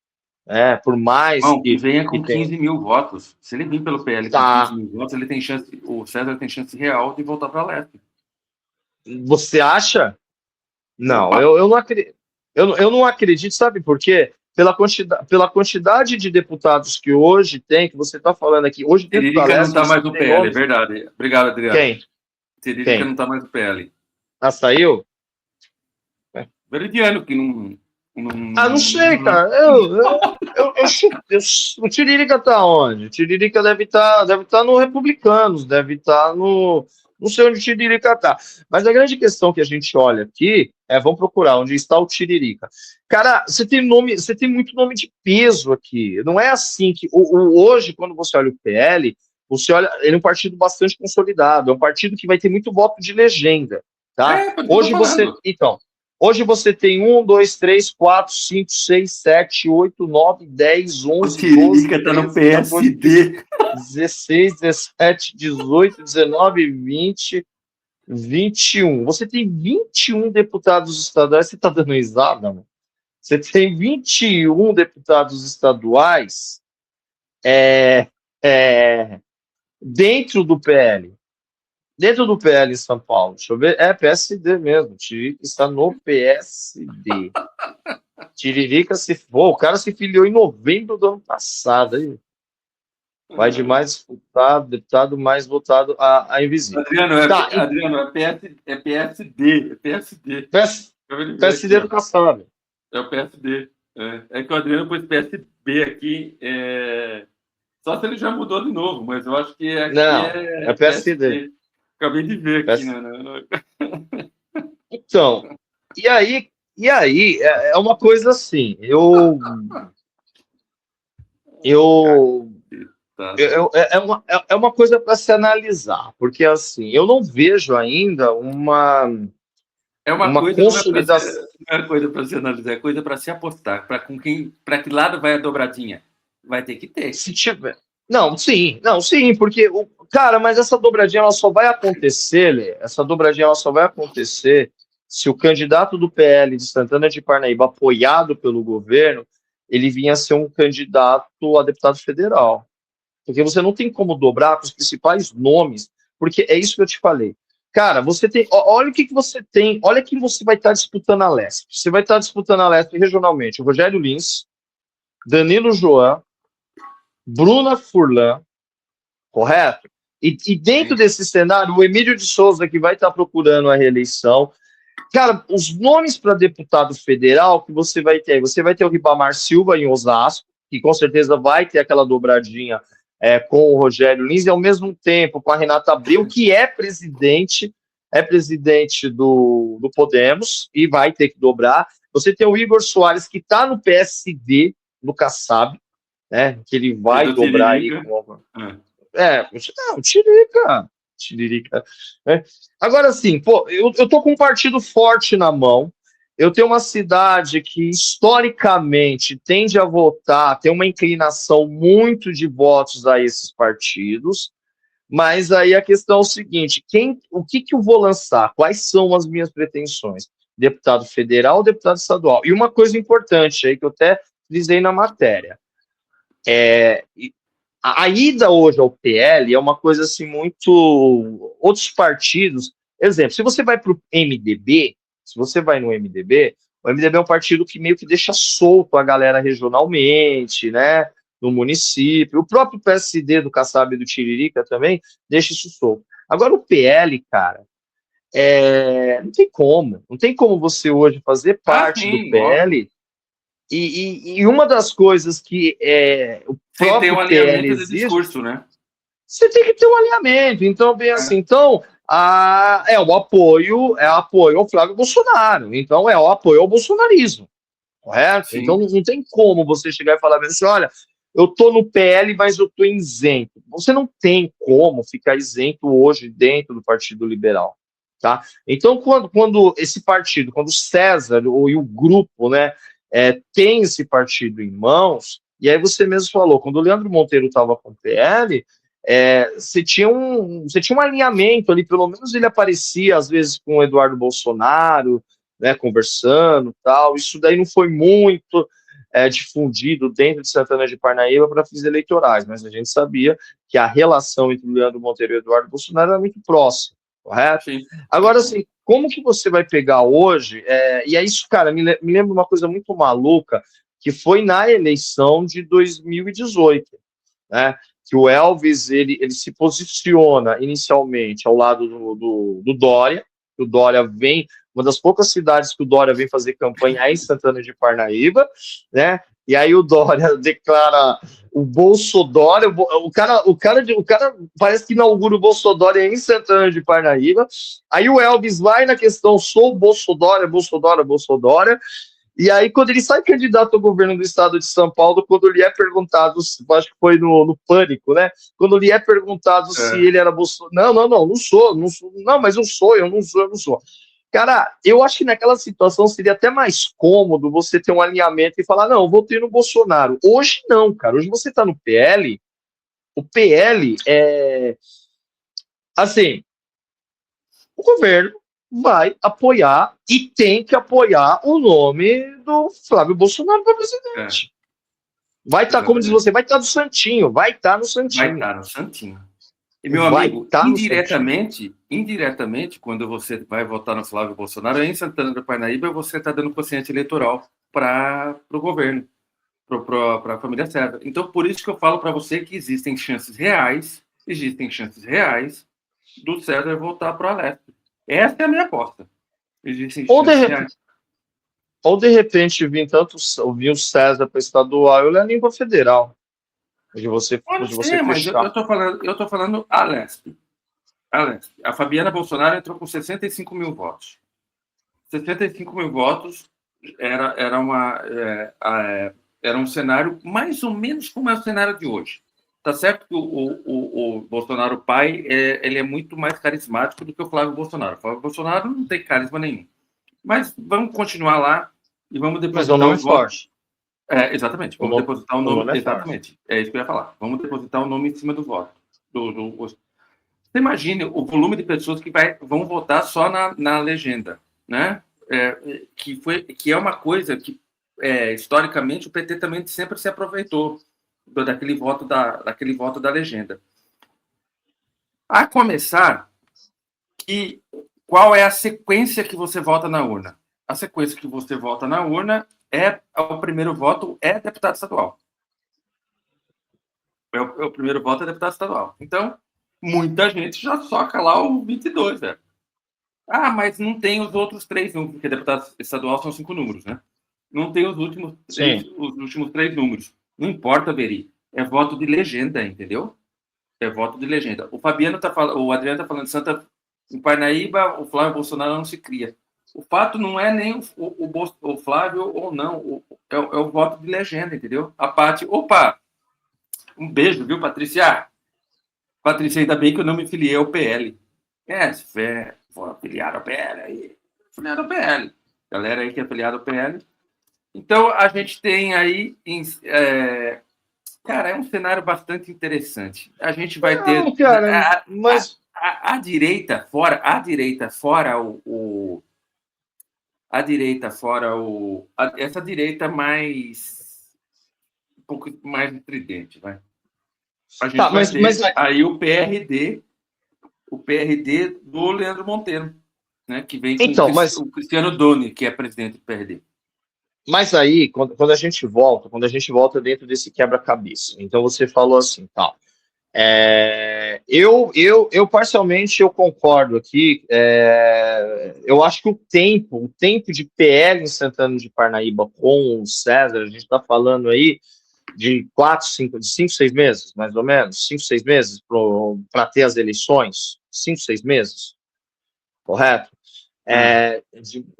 Por mais que venha com 15 mil votos. Se ele vir pelo PL com 15 mil votos, ele tem chance, o César tem chance real de voltar para a Leste. Você acha? Não, eu não acredito. Eu não acredito, sabe por quê? Pela quantidade de deputados que hoje tem, que você está falando aqui, hoje dentro da Tiririca não Leste está você mais no tem PL, é nomes. verdade. Obrigado, Adriano. Quem? Tiririca Quem? não está mais no PL. Ah, saiu? Veridiano, que não. Não sei, cara. O Tiririca tá onde? O Tiririca deve tá no Republicanos, deve estar no. Não sei onde o Tiririca tá. Mas a grande questão que a gente olha aqui vamos procurar onde está o Tiririca. Cara, você tem muito nome de peso aqui. Não é assim que. Hoje, quando você olha o PL, você olha. Ele é um partido bastante consolidado, é um partido que vai ter muito voto de legenda. Tá? Por isso que eu tô falando. Então. Hoje você tem 1, 2, 3, 4, 5, 6, 7, 8, 9, 10, 11, 12, 13, Tá no PSD. 16, 17, 18, 19, 20, 21. Você tem 21 deputados estaduais. Você está dando risada, mano? Você tem 21 deputados estaduais dentro do PL. Dentro do PL em São Paulo, deixa eu ver, PSD mesmo, Tiririca está no PSD. Tiririca o cara se filiou em novembro do ano passado, aí. Vai de mais disputado, deputado mais votado a invisível. Adriano, é PSD, é PSD. PSD do Kassab. É o PSD. É que o Adriano pôs PSB aqui, só se ele já mudou de novo, mas eu acho que aqui é PSD. Acabei de ver aqui, né? Então, e aí é uma coisa assim, é uma coisa para se analisar, porque assim, eu não vejo ainda uma consolidação. Não é coisa para se analisar, é coisa para se apostar. Para que lado vai a dobradinha? Vai ter que ter. Se tiver. Não, sim, porque, cara, mas essa dobradinha ela só vai acontecer, Lê, se o candidato do PL de Santana de Parnaíba, apoiado pelo governo, ele vinha a ser um candidato a deputado federal. Porque você não tem como dobrar com os principais nomes, porque é isso que eu te falei. Cara, você tem. Olha o que você tem, olha quem você vai estar disputando a Leste. Você vai estar disputando a Leste regionalmente o Rogério Lins, Danilo Joan, Bruna Furlan, correto? E dentro desse cenário, o Emílio de Souza, que vai estar procurando a reeleição. Cara, os nomes para deputado federal que você vai ter o Ribamar Silva em Osasco, que com certeza vai ter aquela dobradinha com o Rogério Lins, e ao mesmo tempo com a Renata Abreu, que é presidente do Podemos, e vai ter que dobrar. Você tem o Igor Soares, que está no PSD, no Kassab, né, que ele vai dobrar aí. O Tiririca. Né? Agora, assim, eu tô com um partido forte na mão, eu tenho uma cidade que, historicamente, tende a votar, tem uma inclinação muito de votos a esses partidos, mas aí a questão é o seguinte, o que eu vou lançar? Quais são as minhas pretensões? Deputado federal ou deputado estadual? E uma coisa importante aí, que eu até dizei na matéria, a ida hoje ao PL é uma coisa assim muito... Outros partidos... Exemplo, se você vai para o MDB, o MDB é um partido que meio que deixa solto a galera regionalmente, né, no município. O próprio PSD do Kassab e do Tiririca também deixa isso solto. Agora o PL, cara, não tem como você hoje fazer parte do PL... E uma das coisas que o próprio PL exige... de discurso, né? Você tem que ter um alinhamento. Então, bem assim, o apoio ao Flávio Bolsonaro. Então, é o apoio ao bolsonarismo. Correto? Sim. Então, não tem como você chegar e falar assim, olha, eu tô no PL, mas eu tô isento. Você não tem como ficar isento hoje dentro do Partido Liberal. Tá? Então, quando esse partido, quando o César e o grupo, né, tem esse partido em mãos, e aí você mesmo falou, quando o Leandro Monteiro estava com o PL, você tinha um alinhamento ali, pelo menos ele aparecia às vezes com o Eduardo Bolsonaro, né, conversando, tal. Isso daí não foi muito difundido dentro de Santana de Parnaíba para fins eleitorais, mas a gente sabia que a relação entre o Leandro Monteiro e o Eduardo Bolsonaro era muito próxima, correto? Sim. Agora, assim, como que você vai pegar hoje, e é isso, cara, me lembra uma coisa muito maluca, que foi na eleição de 2018, né, que o Elvis, ele se posiciona inicialmente ao lado do Dória, o Dória vem, uma das poucas cidades que o Dória vem fazer campanha é em Santana de Parnaíba, né, e aí o Dória declara o Bolsodória, o cara parece que inaugura o Bolsodória em Santana de Parnaíba, aí o Elvis vai na questão, sou Bolsodória, Bolsodória, Bolsodória, e aí, quando ele sai candidato ao governo do estado de São Paulo, quando lhe é perguntado, acho que foi no Pânico, né? Quando lhe é perguntado se ele era Bolsonaro. Não sou, não, mas eu não sou. Cara, eu acho que naquela situação seria até mais cômodo você ter um alinhamento e falar, não, eu votei no Bolsonaro. Hoje não, cara. Hoje você tá no PL, o PL é. Assim, o governo vai apoiar e tem que apoiar o nome do Flávio Bolsonaro para presidente. Vai estar, como diz você, vai estar no Santinho, vai estar no Santinho. Vai estar no Santinho. E, meu amigo, indiretamente, quando você vai votar no Flávio Bolsonaro, em Santana do Parnaíba, você está dando quociente eleitoral para o governo, para a família César. Então, por isso que eu falo para você que existem chances reais do César voltar para o Alesp. Essa é a minha aposta. Ou de repente vir o César para estadual e o Lenin para federal. De você mas eu tô falando Alesp. A Fabiana Bolsonaro entrou com 65 mil votos. 65 mil votos era um cenário mais ou menos como é o cenário de hoje. Tá certo que o Bolsonaro pai ele é muito mais carismático do que o Flávio Bolsonaro. O Flávio Bolsonaro não tem carisma nenhum. Mas vamos continuar lá e vamos depositar o forte. Exatamente. Vamos depositar o nome. Exatamente. É isso que eu ia falar. Vamos depositar o nome em cima do voto. Você imagine o volume de pessoas que vão votar só na legenda, né? Que é uma coisa que historicamente o PT também sempre se aproveitou daquele voto da legenda. A começar, qual é a sequência que você vota na urna? A sequência que você vota na urna o primeiro voto é deputado estadual. O primeiro voto é deputado estadual. Então, muita gente já soca lá o 22, velho. Ah, mas não tem os outros 3 números, porque deputado estadual são 5 números, né? Não tem os últimos 3 números. Não importa, Veri. É voto de legenda, entendeu? É voto de legenda. O Adriano tá falando em Parnaíba, o Flávio Bolsonaro não se cria. O fato não é nem o Flávio ou não, é o voto de legenda, entendeu? A Paty, opa, um beijo, viu, Patrícia? Patrícia, ainda bem que eu não me filiei ao PL. Vou afiliar ao PL aí. Afiliar ao PL. Galera aí que é afiliada ao PL. Então, a gente tem aí... Cara, é um cenário bastante interessante. A gente vai ter... Cara, mas... A direita fora essa direita mais um pouco mais estridente, vai. A gente vai ter aí o PRD do Leandro Monteiro, né, que vem com o Cristiano Doni, que é presidente do PRD. Mas aí, quando a gente volta dentro desse quebra-cabeça, então você falou assim, tal. Eu parcialmente eu concordo aqui. Eu acho que o tempo de PL em Santana de Parnaíba com o César, a gente está falando aí de 5, 6 meses, mais ou menos, 5, 6 meses para ter as eleições, 5, 6 meses, correto?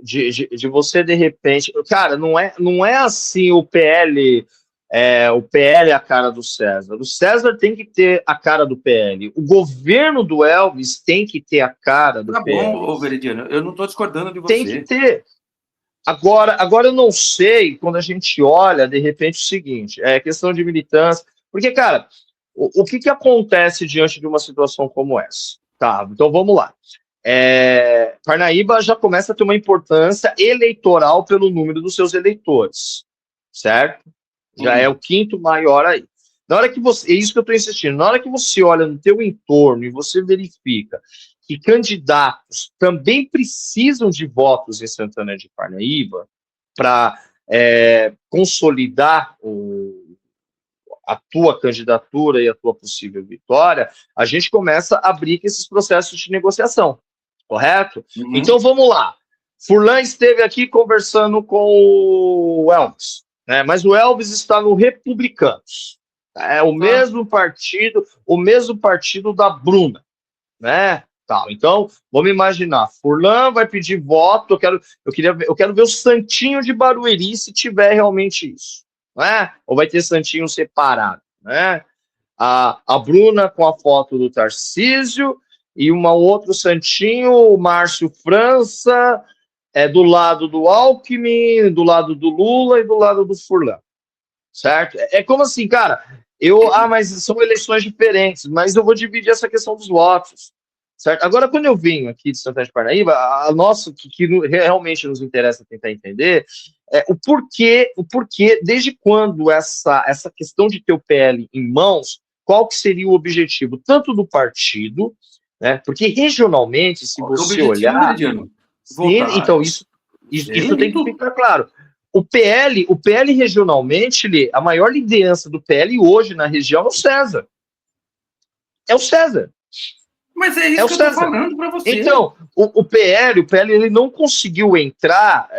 De você de repente, cara, não é assim o PL é a cara do César. O César tem que ter a cara do PL. O governo do Elvis tem que ter a cara do PL. Tá bom, Veridiano, eu não estou discordando de você. Tem que ter. Agora eu não sei, quando a gente olha, de repente, o seguinte, questão de militância, porque, cara, o que acontece diante de uma situação como essa? Tá, então vamos lá. Parnaíba já começa a ter uma importância eleitoral pelo número dos seus eleitores, certo? Já é o quinto maior aí. Na hora que você, é isso que eu estou insistindo, na hora que você olha no teu entorno e você verifica que candidatos também precisam de votos em Santana de Parnaíba para consolidar a tua candidatura e a tua possível vitória, a gente começa a abrir esses processos de negociação, correto? Uhum. Então vamos lá. Furlan esteve aqui conversando com o Elvis, né? Mas o Elvis está no Republicanos. É o mesmo partido da Bruna, né? Tal. Então, vamos imaginar, Furlan vai pedir voto, eu quero ver o Santinho de Barueri se tiver realmente isso, né? Ou vai ter Santinho separado, né? A Bruna com a foto do Tarcísio e uma outro Santinho, o Márcio França, do lado do Alckmin, do lado do Lula e do lado do Furlan, certo? É como assim, cara, mas são eleições diferentes, mas eu vou dividir essa questão dos votos, certo? Agora, quando eu venho aqui de Santana de Parnaíba, a nossa, que realmente nos interessa tentar entender, o porquê, desde quando essa questão de ter o PL em mãos, qual que seria o objetivo, tanto do partido, né? Porque regionalmente, se você olhar... Então, isso tem que ficar claro. O PL regionalmente, a maior liderança do PL hoje na região é o César. É o César. Mas é isso que eu tô falando para você. Então, o PL ele não conseguiu entrar,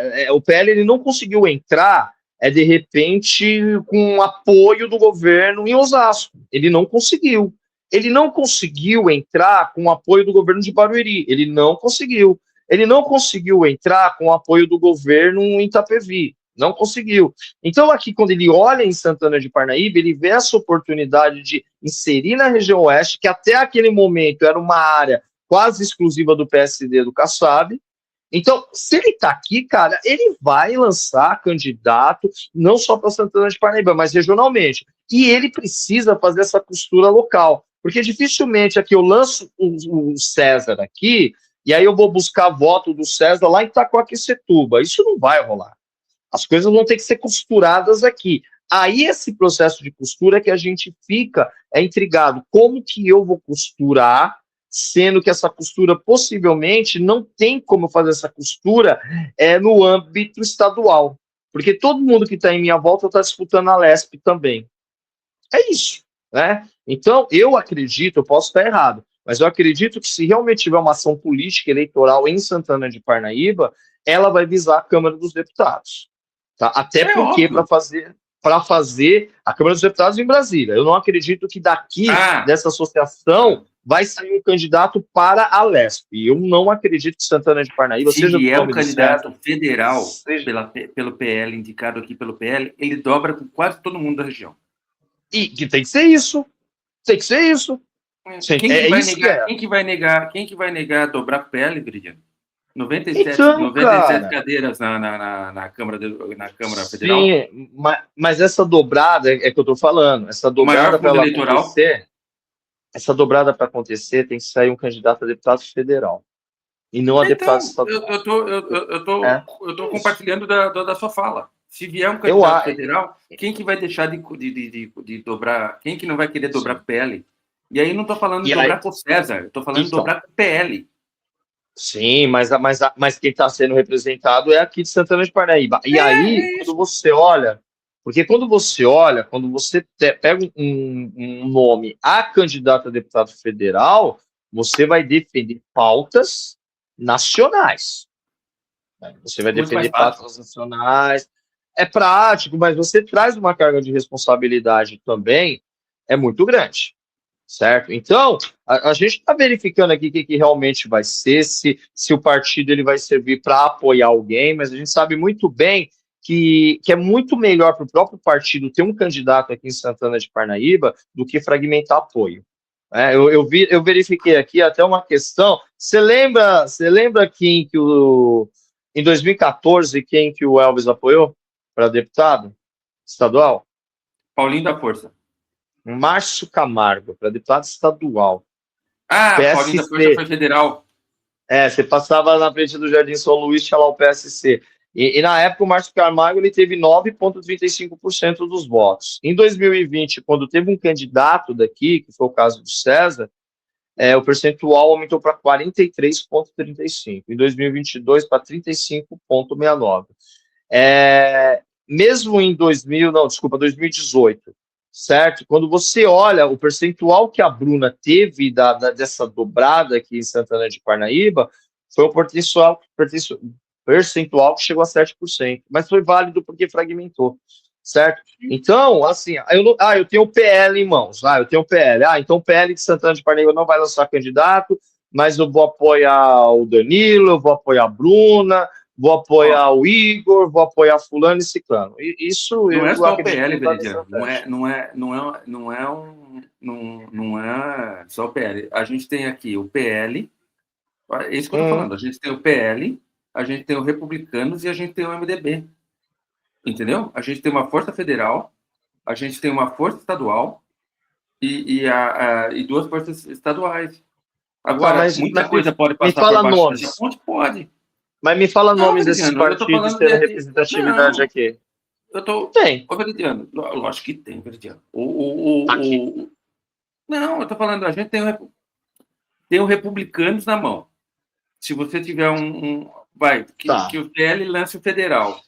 de repente, com apoio do governo em Osasco. Ele não conseguiu. Ele não conseguiu entrar com o apoio do governo de Barueri. Ele não conseguiu. Ele não conseguiu entrar com o apoio do governo em Itapevi. Não conseguiu. Então, aqui, quando ele olha em Santana de Parnaíba, ele vê essa oportunidade de inserir na região oeste, que até aquele momento era uma área quase exclusiva do PSD do Kassab. Então, se ele está aqui, cara, ele vai lançar candidato não só para Santana de Parnaíba, mas regionalmente. E ele precisa fazer essa costura local, porque dificilmente aqui eu lanço o César aqui, e aí eu vou buscar voto do César lá em Itacoaquecetuba. Isso não vai rolar. As coisas vão ter que ser costuradas aqui. Aí esse processo de costura é que a gente fica intrigado. Como que eu vou costurar, sendo que essa costura possivelmente não tem como fazer essa costura no âmbito estadual? Porque todo mundo que está em minha volta está disputando a LESP também. É isso, né? Então, eu acredito, eu posso estar errado, mas eu acredito que se realmente tiver uma ação política eleitoral em Santana de Parnaíba, ela vai visar a Câmara dos Deputados. Tá? Até porque para fazer a Câmara dos Deputados em Brasília. Eu não acredito que daqui, dessa associação, vai sair um candidato para a LESP. Eu não acredito que Santana de Parnaíba seja um candidato federal pelo PL, indicado aqui pelo PL, ele dobra com quase todo mundo da região. E que tem que ser isso. Tem que ser isso. Quem que vai negar dobrar o PL, Brigiano? 97 cadeiras na Câmara Federal. Sim, mas essa dobrada é que eu estou falando. Essa dobrada para acontecer, tem que sair um candidato a deputado federal e não a deputado estadual. Eu tô compartilhando da sua fala. Se vier um candidato federal, quem que vai deixar de dobrar? Quem que não vai querer dobrar PL? E aí não estou falando de dobrar com o César, eu estou falando de dobrar com o PL. Sim, mas quem está sendo representado é aqui de Santana de Parnaíba. E aí, quando você olha, quando você pega um nome a candidato a deputado federal, você vai defender pautas nacionais. Você vai defender pautas nacionais. É prático, mas você traz uma carga de responsabilidade também, muito grande. Certo? Então, a gente está verificando aqui o que realmente vai ser, se o partido ele vai servir para apoiar alguém, mas a gente sabe muito bem que é muito melhor para o próprio partido ter um candidato aqui em Santana de Parnaíba do que fragmentar apoio. Eu verifiquei aqui até uma questão. Você lembra em 2014, quem que o Elvis apoiou para deputado estadual? Paulinho da Força. Márcio Camargo, para deputado estadual. Paulinho da Força foi federal. Você passava na frente do Jardim São Luís, tinha lá o PSC. E na época o Márcio Camargo ele teve 9,35% dos votos. Em 2020, quando teve um candidato daqui, que foi o caso do César, o percentual aumentou para 43,35%. Em 2022, para 35,69%. Mesmo em 2018, certo? Quando você olha o percentual que a Bruna teve dessa dobrada aqui em Santana de Parnaíba, foi um percentual que chegou a 7%, mas foi válido porque fragmentou, certo? Então, assim, eu tenho o PL em mãos, eu tenho o PL, então o PL de Santana de Parnaíba não vai lançar candidato, mas eu vou apoiar o Danilo, eu vou apoiar a Bruna, vou apoiar o Igor, vou apoiar fulano e ciclano. Isso não eu é só o acredito PL, que vai Veridiano. Não é só o PL. A gente tem aqui o PL, é isso que eu estou falando. A gente tem o PL, a gente tem o Republicanos e a gente tem o MDB. Entendeu? A gente tem uma força federal, a gente tem uma força estadual e duas forças estaduais. Agora, muita coisa pode passar por baixo dessa ponte? Pode. Mas me fala nomes desses partidos tendo representatividade aqui. Tem. Ô, Veridiano, lógico que tem, Veridiano. Não, eu estou falando, a gente tem o Republicanos na mão. Se você tiver que o PL lance o federal,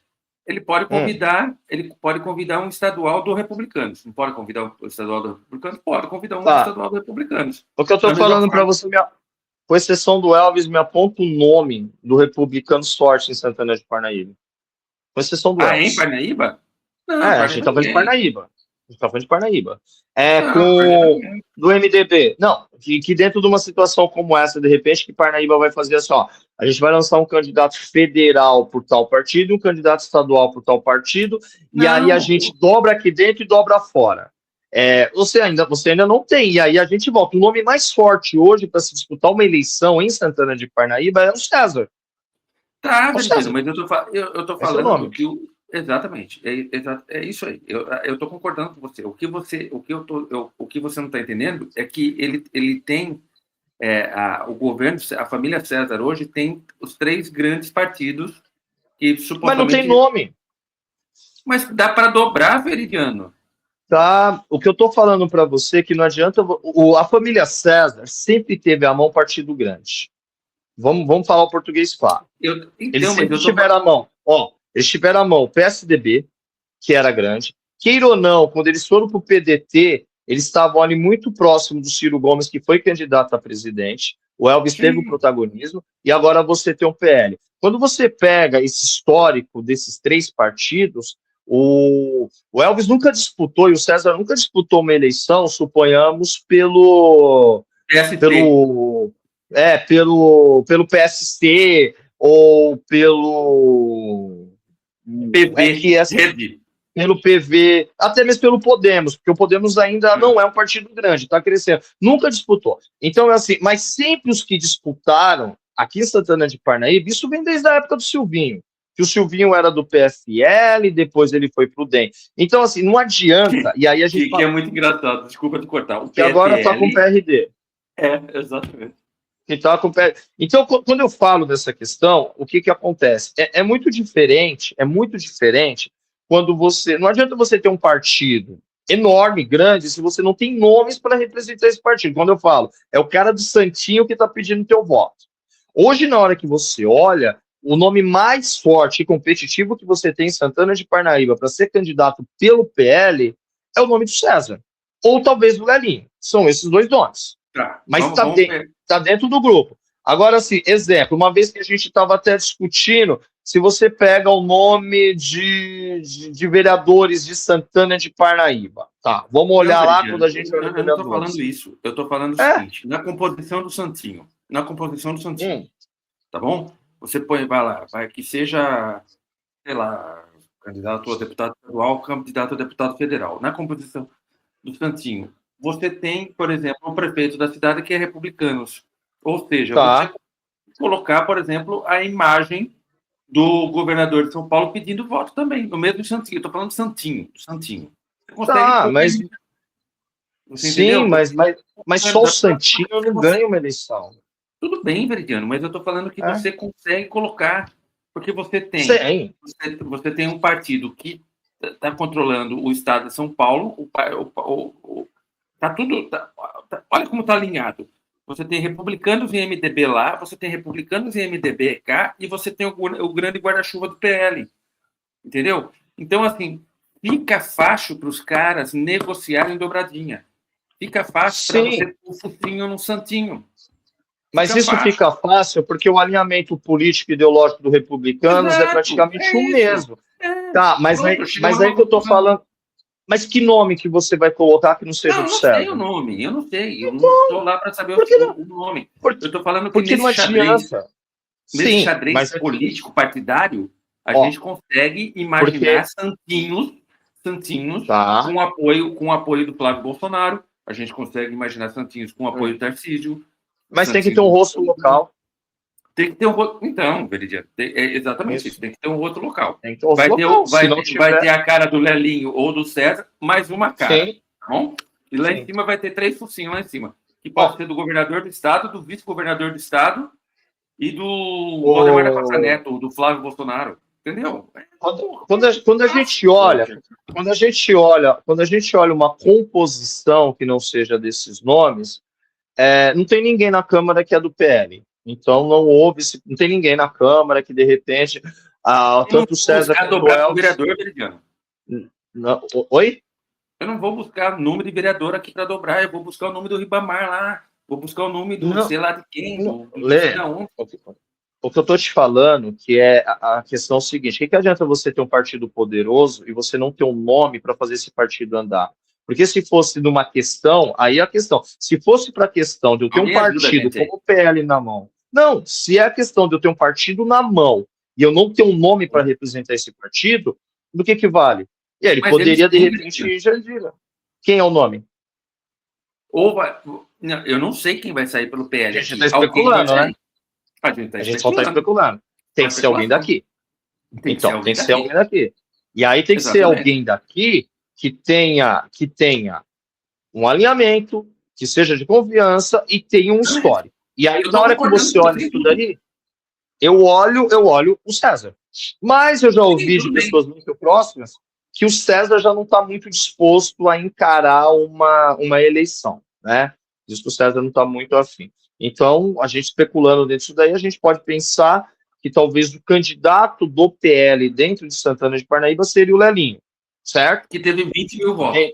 ele pode convidar um estadual do Republicanos. Não pode convidar o estadual do Republicanos? Pode convidar um estadual do Republicanos. O que eu estou falando para você, com exceção do Elvis, me aponta o nome do republicano sorte em Santana de Parnaíba. Com exceção do Elvis. Em Parnaíba? Não, a gente está falando de Parnaíba. Do MDB. Não, que dentro de uma situação como essa, de repente, que Parnaíba vai fazer assim, a gente vai lançar um candidato federal por tal partido, um candidato estadual por tal partido, e aí a gente dobra aqui dentro e dobra fora. Você ainda não tem, e aí a gente volta. O nome mais forte hoje para se disputar uma eleição em Santana de Parnaíba é o César. Mas eu tô falando que exatamente, é isso aí. Eu estou concordando com você. O que você não está entendendo é que ele tem o governo, a família César hoje tem os 3 grandes partidos que supostamente. Mas não tem nome. Mas dá para dobrar, Veridiano. Tá, o que eu estou falando para você é que não adianta. A família César sempre teve a mão partido grande. Vamos falar o português claro. Eles sempre tiveram a mão. Eles tiveram a mão o PSDB, que era grande. Queira ou não, quando eles foram para o PDT, eles estavam ali muito próximo do Ciro Gomes, que foi candidato a presidente. O Elvis teve o protagonismo. E agora você tem o PL. Quando você pega esse histórico desses 3 partidos, o Elvis nunca disputou, e o César nunca disputou uma eleição, suponhamos, pelo PSC ou pelo pelo PV, até mesmo pelo Podemos, porque o Podemos ainda não é um partido grande, está crescendo, nunca disputou. Então é assim, mas sempre os que disputaram aqui em Santana de Parnaíba, isso vem desde a época do Silvinho, que o Silvinho era do PSL, depois ele foi pro DEM. Então assim, não adianta, e aí a gente que é muito engraçado, desculpa te cortar. Que agora está com o PRD. Exatamente. Então, quando eu falo dessa questão, o que acontece? É muito diferente quando você... Não adianta você ter um partido enorme, grande, se você não tem nomes para representar esse partido. Quando eu falo, é o cara do Santinho que está pedindo teu voto. Hoje, na hora que você olha, o nome mais forte e competitivo que você tem em Santana de Parnaíba para ser candidato pelo PL é o nome do César. Ou talvez do Lelinho. São esses 2 nomes. Mas está dentro do grupo. Agora, assim, exemplo, uma vez que a gente estava até discutindo, se você pega o nome de vereadores de Santana de Parnaíba, vamos olhar lá quando a gente... Eu não estou falando isso, eu estou falando o seguinte, na composição do Santinho, tá bom? Você vai que seja, sei lá, candidato a deputado estadual, candidato a deputado federal, na composição do Santinho, você tem, por exemplo, o prefeito da cidade que é republicanos. Ou seja, você colocar, por exemplo, a imagem do governador de São Paulo pedindo voto também, no mesmo Santinho. Estou falando de Santinho. Você consegue sim, mas só o Santinho não ganha uma eleição. Tudo bem, Veridiano, mas eu estou falando que você consegue colocar. Porque você tem, Sim. você tem um partido que está controlando o estado de São Paulo, tá tudo, olha como está alinhado. Você tem republicanos em MDB lá, você tem republicanos em MDB cá, e você tem o grande guarda-chuva do PL. Entendeu? Então, assim, fica fácil para os caras negociarem dobradinha. Fica fácil para você ter um focinho no santinho. Mas isso fica fácil porque o alinhamento político e ideológico do Republicanos é praticamente o mesmo. Tá, mas aí que eu tô falando. Mas que nome que você vai colocar que não seja do César? Eu não sei o nome, eu não sei. Eu não estou lá para saber o nome. Eu estou falando que nesse xadrez político partidário, a gente consegue imaginar santinhos com apoio do Flávio Bolsonaro, a gente consegue imaginar santinhos com apoio do Tarcísio. Mas tem que ter um rosto local. Tem que ter um rosto. Então, Veridiano, exatamente isso. Tem que ter um rosto local. Tem que ter um rosto local. Vai ter a cara do Lelinho ou do César, mais uma cara. Sim. Tá bom? E lá em cima vai ter 3 focinhos lá em cima. Que pode ser do governador do estado, do vice-governador do estado e do Valdemar da Costa Neto, do Flávio Bolsonaro. Entendeu? Quando a gente olha uma composição que não seja desses nomes, não tem ninguém na Câmara que é do PL. Então não tem ninguém na Câmara que de repente tanto o César quanto o Elvis... vereador, Veridiano. Oi? Eu não vou buscar o nome de vereador aqui para dobrar, eu vou buscar o nome do Ribamar lá, vou buscar o nome do sei lá de quem, o que eu estou te falando que é a questão seguinte: o que adianta você ter um partido poderoso e você não ter um nome para fazer esse partido andar? Porque se fosse numa questão, aí a questão, se fosse para a questão de eu ter um partido como o PL na mão, não, se é a questão de eu ter um partido na mão e eu não ter um nome para representar esse partido, do que vale? E aí ele poderia, de repente, ir Jandira. Quem é o nome? Eu não sei quem vai sair pelo PL. A gente está especulando, né? A gente só está especulando. Tem que ser alguém daqui. Então, tem que ser alguém daqui. E aí tem que ser alguém daqui que tenha um alinhamento, que seja de confiança e tenha um histórico. E aí, na hora que você olha isso daí, eu olho o César. Mas eu já ouvi de pessoas muito próximas que o César já não está muito disposto a encarar uma eleição, né? Diz que o César não está muito afim. Então, a gente especulando dentro disso daí, a gente pode pensar que talvez o candidato do PL dentro de Santana de Parnaíba seria o Lelinho, certo? Que teve 20 mil votos.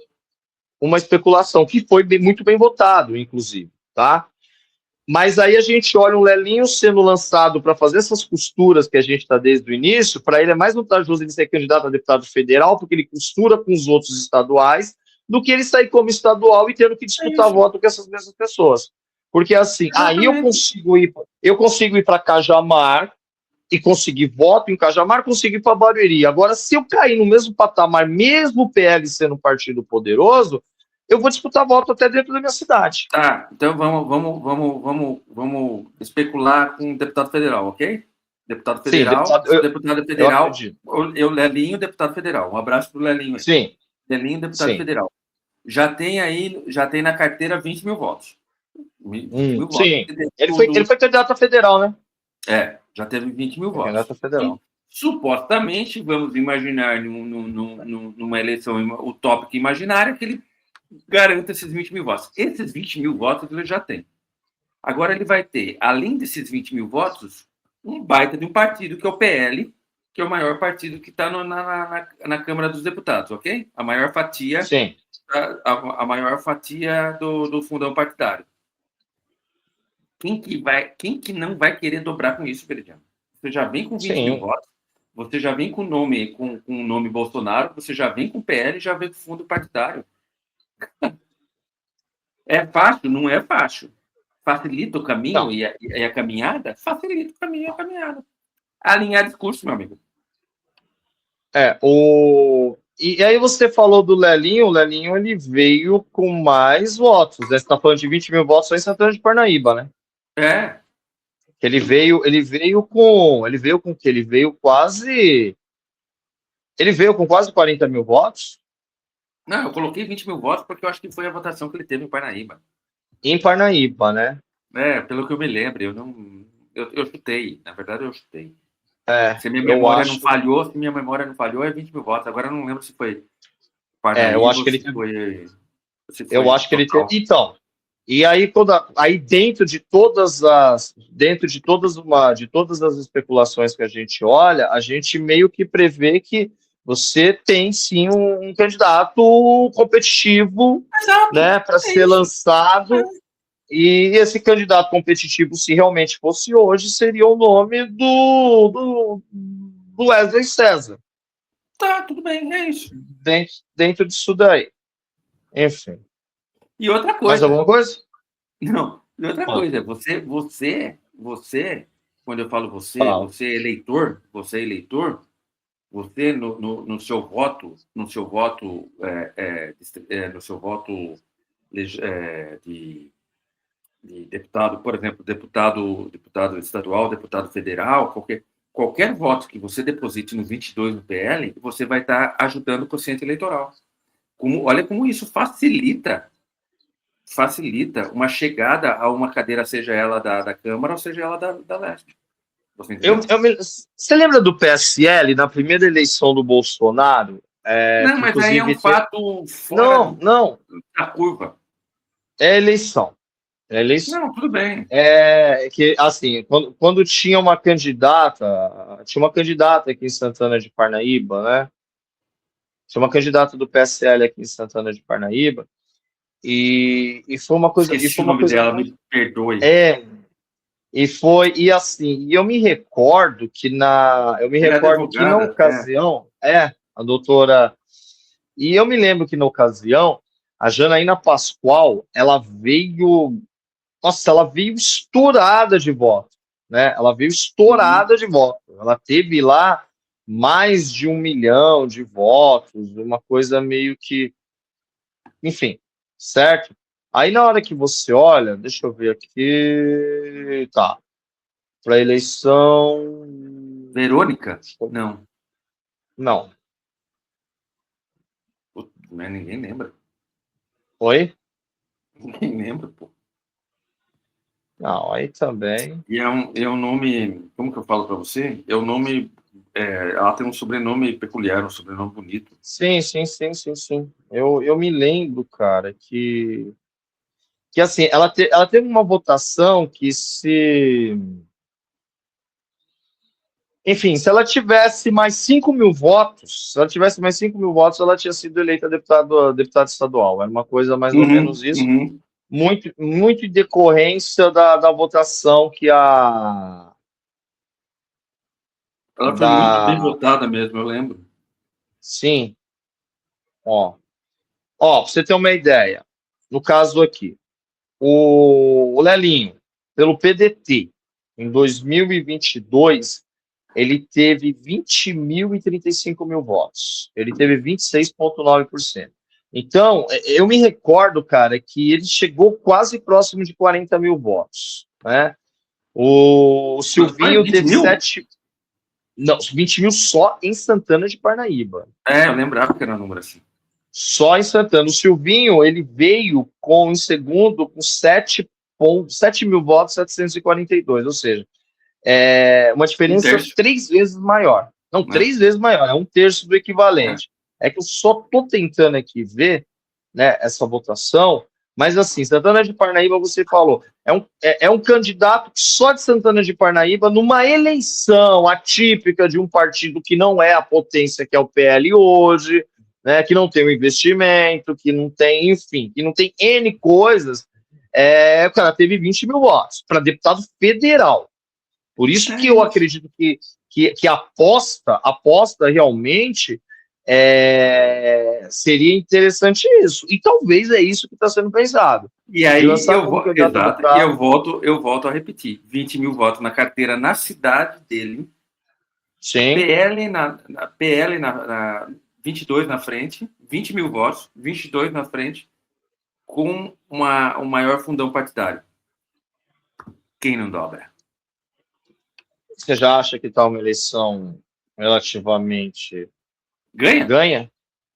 Uma especulação que foi muito bem votado, inclusive, tá? Mas aí a gente olha um Lelinho sendo lançado para fazer essas costuras que a gente está desde o início. Para ele é mais vantajoso ele ser candidato a deputado federal, porque ele costura com os outros estaduais, do que ele sair como estadual e tendo que disputar voto com essas mesmas pessoas. Porque assim, aí eu consigo ir para Cajamar e conseguir voto em Cajamar, conseguir ir para Barueri. Agora, se eu cair no mesmo patamar, mesmo o PL sendo um partido poderoso, eu vou disputar voto até dentro da minha cidade. Tá, então vamos especular com o deputado federal, ok? Deputado federal, sim, deputado federal, eu Lelinho, deputado federal. Um abraço pro Lelinho aí. Sim. Lelinho, deputado federal. Já tem na carteira 20 mil votos. 20 mil votos. Sim. Ele foi candidato a federal, né? Já teve 20 mil votos. Candidato a federal. E, supostamente, vamos imaginar numa eleição utópica imaginária que ele garanta esses 20 mil votos. Esses 20 mil votos ele já tem. Agora ele vai ter, além desses 20 mil votos, um baita de um partido, que é o PL, que é o maior partido que está na Câmara dos Deputados, ok? A maior fatia, sim, a maior fatia do fundão partidário. Quem que não vai querer dobrar com isso, Veridiano? Você já vem com 20 mil votos, você já vem com o nome Bolsonaro, você já vem com o PL, já vem com fundo partidário. É fácil? Não é fácil. Facilita o caminho e a caminhada? Facilita o caminho e a caminhada. Alinhar discurso, meu amigo. E aí você falou do Lelinho, o Lelinho ele veio com mais votos, né? Você está falando de 20 mil votos só em Santana de Parnaíba, né? Ele veio com que? Ele veio com quase 40 mil votos? Não, eu coloquei 20 mil votos porque eu acho que foi a votação que ele teve em Parnaíba. Em Parnaíba, né? Pelo que eu me lembro, eu chutei. Na verdade, eu chutei. Se minha eu memória acho, não falhou, é 20 mil votos. Agora eu não lembro se foi eu Parnaíba acho ou que ele teve, se eu foi acho que ele teve, total. então, e aí aí dentro de todas as especulações que a gente olha, a gente meio que prevê que você tem sim um candidato competitivo, Exato, né, para é ser isso. lançado. E esse candidato competitivo, se realmente fosse hoje, seria o nome do Wesley César, Tá, tudo bem, é isso. dentro disso daí. Enfim. E outra Mais coisa, alguma coisa? não, e outra Ah, coisa, você, quando eu falo fala. você no seu voto, no seu voto de deputado, por exemplo, deputado estadual, deputado federal, qualquer voto que você deposite no 22 no PL, você vai estar ajudando o quociente eleitoral. Olha como isso facilita uma chegada a uma cadeira, seja ela da Câmara ou seja ela da Leste. Você entendeu? Você lembra do PSL na primeira eleição do Bolsonaro? Não, Que mas aí é um inclusive fato fora não, não, da curva. é eleição. É eleição. Não, tudo bem. Que assim, quando tinha uma candidata aqui em Santana de Parnaíba, né? Tinha uma candidata do PSL aqui em Santana de Parnaíba, e foi uma coisa, e Esqueci foi o uma nome coisa dela, muito. me perdoe. E eu me recordo que Ela é na advogada, ocasião, a doutora, e eu me lembro que na ocasião, a Janaína Pascoal, ela veio estourada de voto, né? Ela veio Uhum. estourada de voto. Ela teve lá mais de 1 milhão de votos, uma coisa meio que, enfim, certo? Aí na hora que você olha, deixa eu ver aqui, tá, para eleição, Verônica? Não. não, Mas ninguém lembra. foi? Ninguém lembra, pô. Não, aí também. E é um nome, como que eu falo para você? É um nome, ela tem um sobrenome peculiar, um sobrenome bonito. Sim, sim, sim, sim, sim. Eu me lembro, cara, que assim, ela teve uma votação que enfim, se ela tivesse mais 5 mil votos, ela tinha sido eleita deputada estadual. Era uma coisa mais ou Uhum, menos isso. uhum. Muito, muito em decorrência da votação que Ela foi muito bem da, votada mesmo, eu lembro. sim, ó. Ó, pra você ter uma ideia, no caso aqui, o Lelinho, pelo PDT, em 2022, ele teve 20.035 mil votos. Ele teve 26,9%. Então, eu me recordo, cara, que ele chegou quase próximo de 40 mil votos, né? O Mas foi Silvinho 20 teve mil? 7. Não, 20 mil só em Santana de Parnaíba. Eu lembrava que era um número assim. Só em Santana. O Silvinho, ele veio em segundo com 7 mil votos, 742. Ou seja, uma Um diferença terço, 3 vezes maior. Não, né? 3 vezes maior, é um terço do É. equivalente. É que eu só estou tentando aqui ver, né, essa votação, mas assim, Santana de Parnaíba, você falou, é um candidato que só de Santana de Parnaíba, numa eleição atípica de um partido que não é a potência que é o PL hoje, né, que não tem o investimento, que não tem, enfim, que não tem N coisas, o cara teve 20 mil votos para deputado federal. Por isso que É eu isso. acredito que aposta realmente seria interessante isso. E talvez é isso que está sendo pensado. E De aí lançar como candidato a exato, e deputado. eu volto a repetir: 20 mil votos na carteira na cidade dele, Sim, PL na 22 na frente, 20 mil votos, 22 na frente, com um maior fundão partidário. Quem não dobra? você já acha que está uma eleição relativamente Ganha? ganha?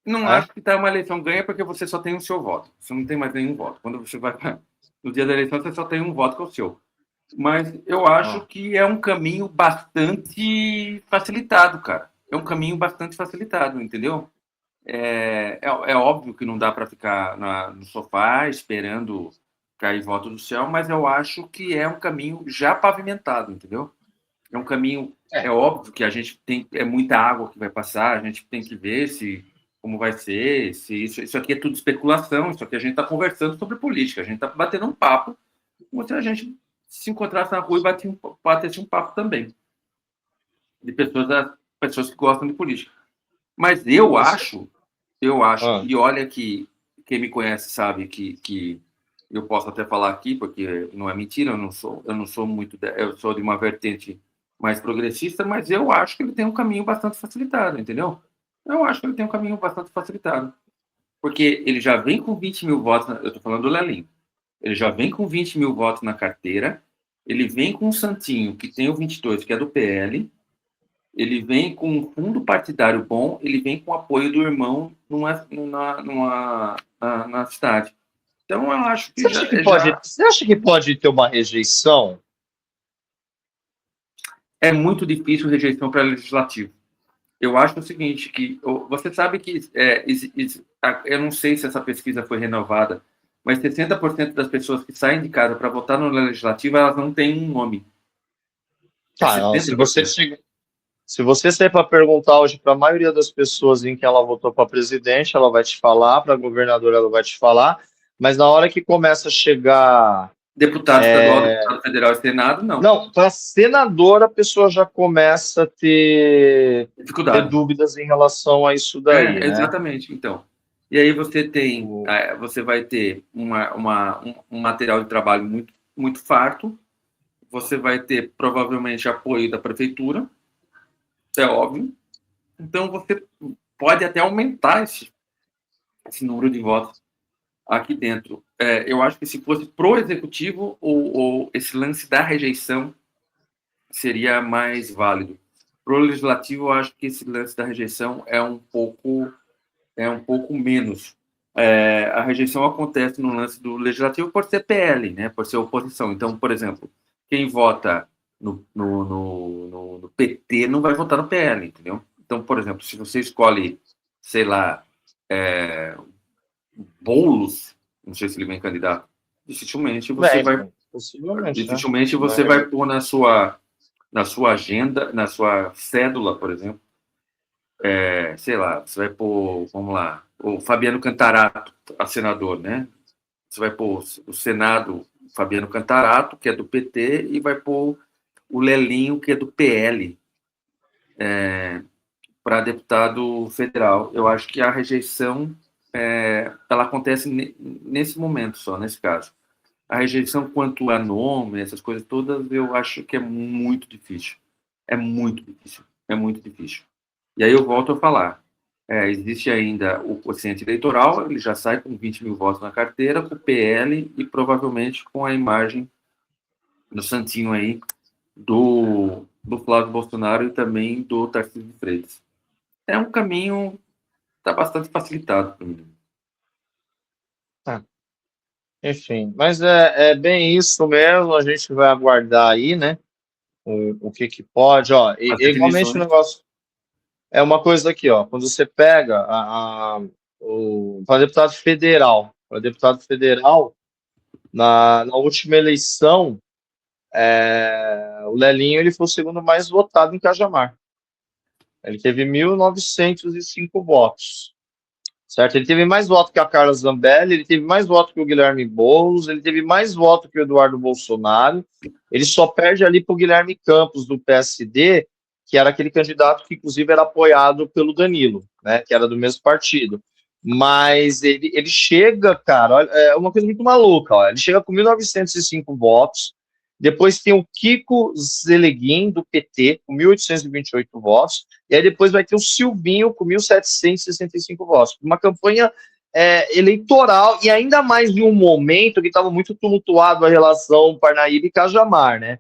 Não É? acho que tá uma eleição ganha porque você só tem o seu voto. Você não tem mais nenhum voto. Quando você vai no dia da eleição, você só tem um voto que é o seu. Mas eu acho que é um caminho bastante facilitado, cara. É um caminho bastante facilitado, entendeu? É óbvio que não dá para ficar no sofá esperando cair voto do céu, mas eu acho que é um caminho já pavimentado, entendeu? É um caminho, é óbvio que a gente tem, é muita água que vai passar, a gente tem que ver se como vai ser, se isso aqui é tudo especulação, isso aqui a gente está conversando sobre política, a gente está batendo um papo, como se a gente se encontrasse na rua e batesse um papo também, de pessoas que gostam de política. Mas eu acho, e olha que quem me conhece sabe que eu posso até falar aqui, porque não é mentira, eu não sou muito, eu sou de uma vertente mais progressista, mas eu acho que ele tem um caminho bastante facilitado, entendeu? Eu acho que ele tem um caminho bastante facilitado. Porque ele já vem com 20 mil votos, eu estou falando do Lelinho, ele já vem com 20 mil votos na carteira, ele vem com o Santinho, que tem o 22, que é do PL, ele vem com um fundo partidário bom, ele vem com o apoio do irmão na cidade. Então, eu acho que você acha que pode ter uma rejeição? É muito difícil rejeição para legislativo. Eu acho o seguinte, que você sabe que, eu não sei se essa pesquisa foi renovada, mas 60% das pessoas que saem de casa para votar no legislativo, elas não têm um nome. Se você sair para perguntar hoje para a maioria das pessoas em que ela votou para presidente, ela vai te falar, para governador ela vai te falar, mas na hora que começa a chegar... Deputado estadual, deputado federal e senado, não. Não, para senador a pessoa já começa a ter dúvidas em relação a isso daí, né? Exatamente, então. E aí você vai ter um material de trabalho muito, muito farto, você vai ter provavelmente apoio da prefeitura, é óbvio. Então você pode até aumentar esse número de votos aqui dentro. Eu acho que se fosse pro executivo, ou esse lance da rejeição seria mais válido. Pro legislativo, eu acho que esse lance da rejeição é um pouco menos. A rejeição acontece no lance do legislativo por ser PL, né? Por ser oposição. Então, por exemplo, quem vota no PT não vai votar no PL, entendeu? Então, por exemplo, se você escolhe, sei lá, Boulos, não sei se ele vem candidato, dificilmente você vai pôr na sua agenda, na sua cédula, por exemplo, sei lá, você vai pôr, vamos lá, o Fabiano Cantarato, a senador, né? Você vai pôr o Senado, Fabiano Cantarato, que é do PT, e vai pôr o Lelinho, que é do PL, para deputado federal. Eu acho que a rejeição ela acontece nesse momento só, nesse caso. A rejeição quanto a nome, essas coisas todas, eu acho que é muito difícil. É muito difícil. É muito difícil. E aí eu volto a falar. Existe ainda o quociente eleitoral, ele já sai com 20 mil votos na carteira, com o PL e provavelmente com a imagem do Santinho aí, do Flávio Bolsonaro e também do Tarcísio de Freitas. É um caminho está bastante facilitado para mim. Enfim, mas é bem isso mesmo, a gente vai aguardar aí, né, o que pode, ó, igualmente o negócio, é uma coisa aqui, ó, quando você pega para deputado federal, na última eleição, o Lelinho, ele foi o segundo mais votado em Cajamar. Ele teve 1.905 votos. Certo? Ele teve mais votos que a Carla Zambelli, ele teve mais votos que o Guilherme Boulos, ele teve mais votos que o Eduardo Bolsonaro. Ele só perde ali para o Guilherme Campos, do PSD, que era aquele candidato que, inclusive, era apoiado pelo Danilo, né? Que era do mesmo partido. Mas ele chega, cara, é uma coisa muito maluca. Ó, ele chega com 1.905 votos. Depois tem o Kiko Zeleguin, do PT, com 1.828 votos. E aí depois vai ter o Silvinho, com 1.765 votos. Uma campanha eleitoral, e ainda mais em um momento que estava muito tumultuado a relação Parnaíba e Cajamar, né?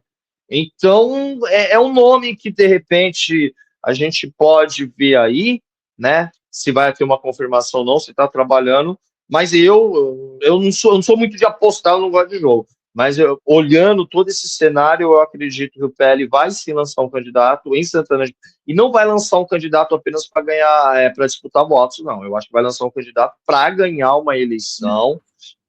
Então, é um nome que, de repente, a gente pode ver aí, né? Se vai ter uma confirmação ou não, se está trabalhando. Mas eu não sou muito de apostar, eu não gosto de jogo. Mas olhando todo esse cenário, eu acredito que o PL vai sim lançar um candidato em Santana e não vai lançar um candidato apenas para ganhar, para disputar votos, não. Eu acho que vai lançar um candidato para ganhar uma eleição,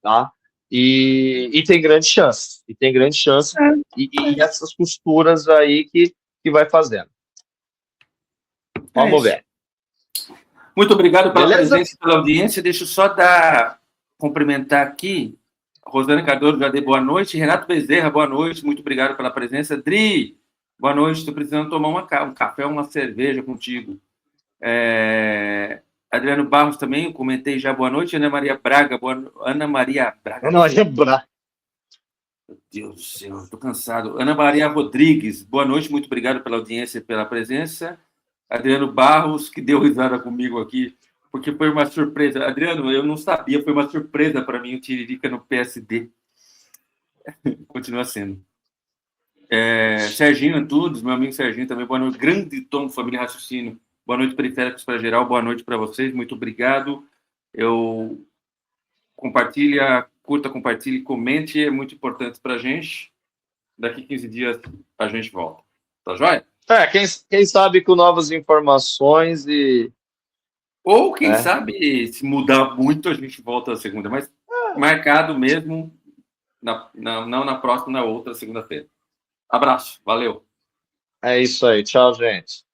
tá? E tem grande chance. E tem grande chance. E essas costuras aí que vai fazendo. Vamos ver. Muito obrigado pela presença e pela audiência. Deixa eu só cumprimentar aqui. Rosana Cardoso, já dei boa noite. Renato Bezerra, boa noite. Muito obrigado pela presença. Dri, boa noite. Estou precisando tomar um café, uma cerveja contigo. Adriano Barros também, eu comentei já, boa noite. Ana Maria Braga, Ana Maria Braga. Meu Deus do céu, estou cansado. Ana Maria Rodrigues, boa noite. Muito obrigado pela audiência e pela presença. Adriano Barros, que deu risada comigo aqui, porque foi uma surpresa. Adriano, eu não sabia, foi uma surpresa para mim o Tiririca no PSD. Continua sendo. Serginho Antunes, meu amigo Serginho também, boa noite. Grande Tom, família Raciocínio. Boa noite, Periféricos para geral. Boa noite para vocês, muito obrigado. Curta, compartilhe, comente, é muito importante para a gente. Daqui 15 dias a gente volta. Tá joia? Quem sabe com novas informações e... Ou, quem sabe, se mudar muito, a gente volta a segunda. Mas marcado mesmo, não na próxima, na outra segunda-feira. Abraço, valeu. É isso aí. Tchau, gente.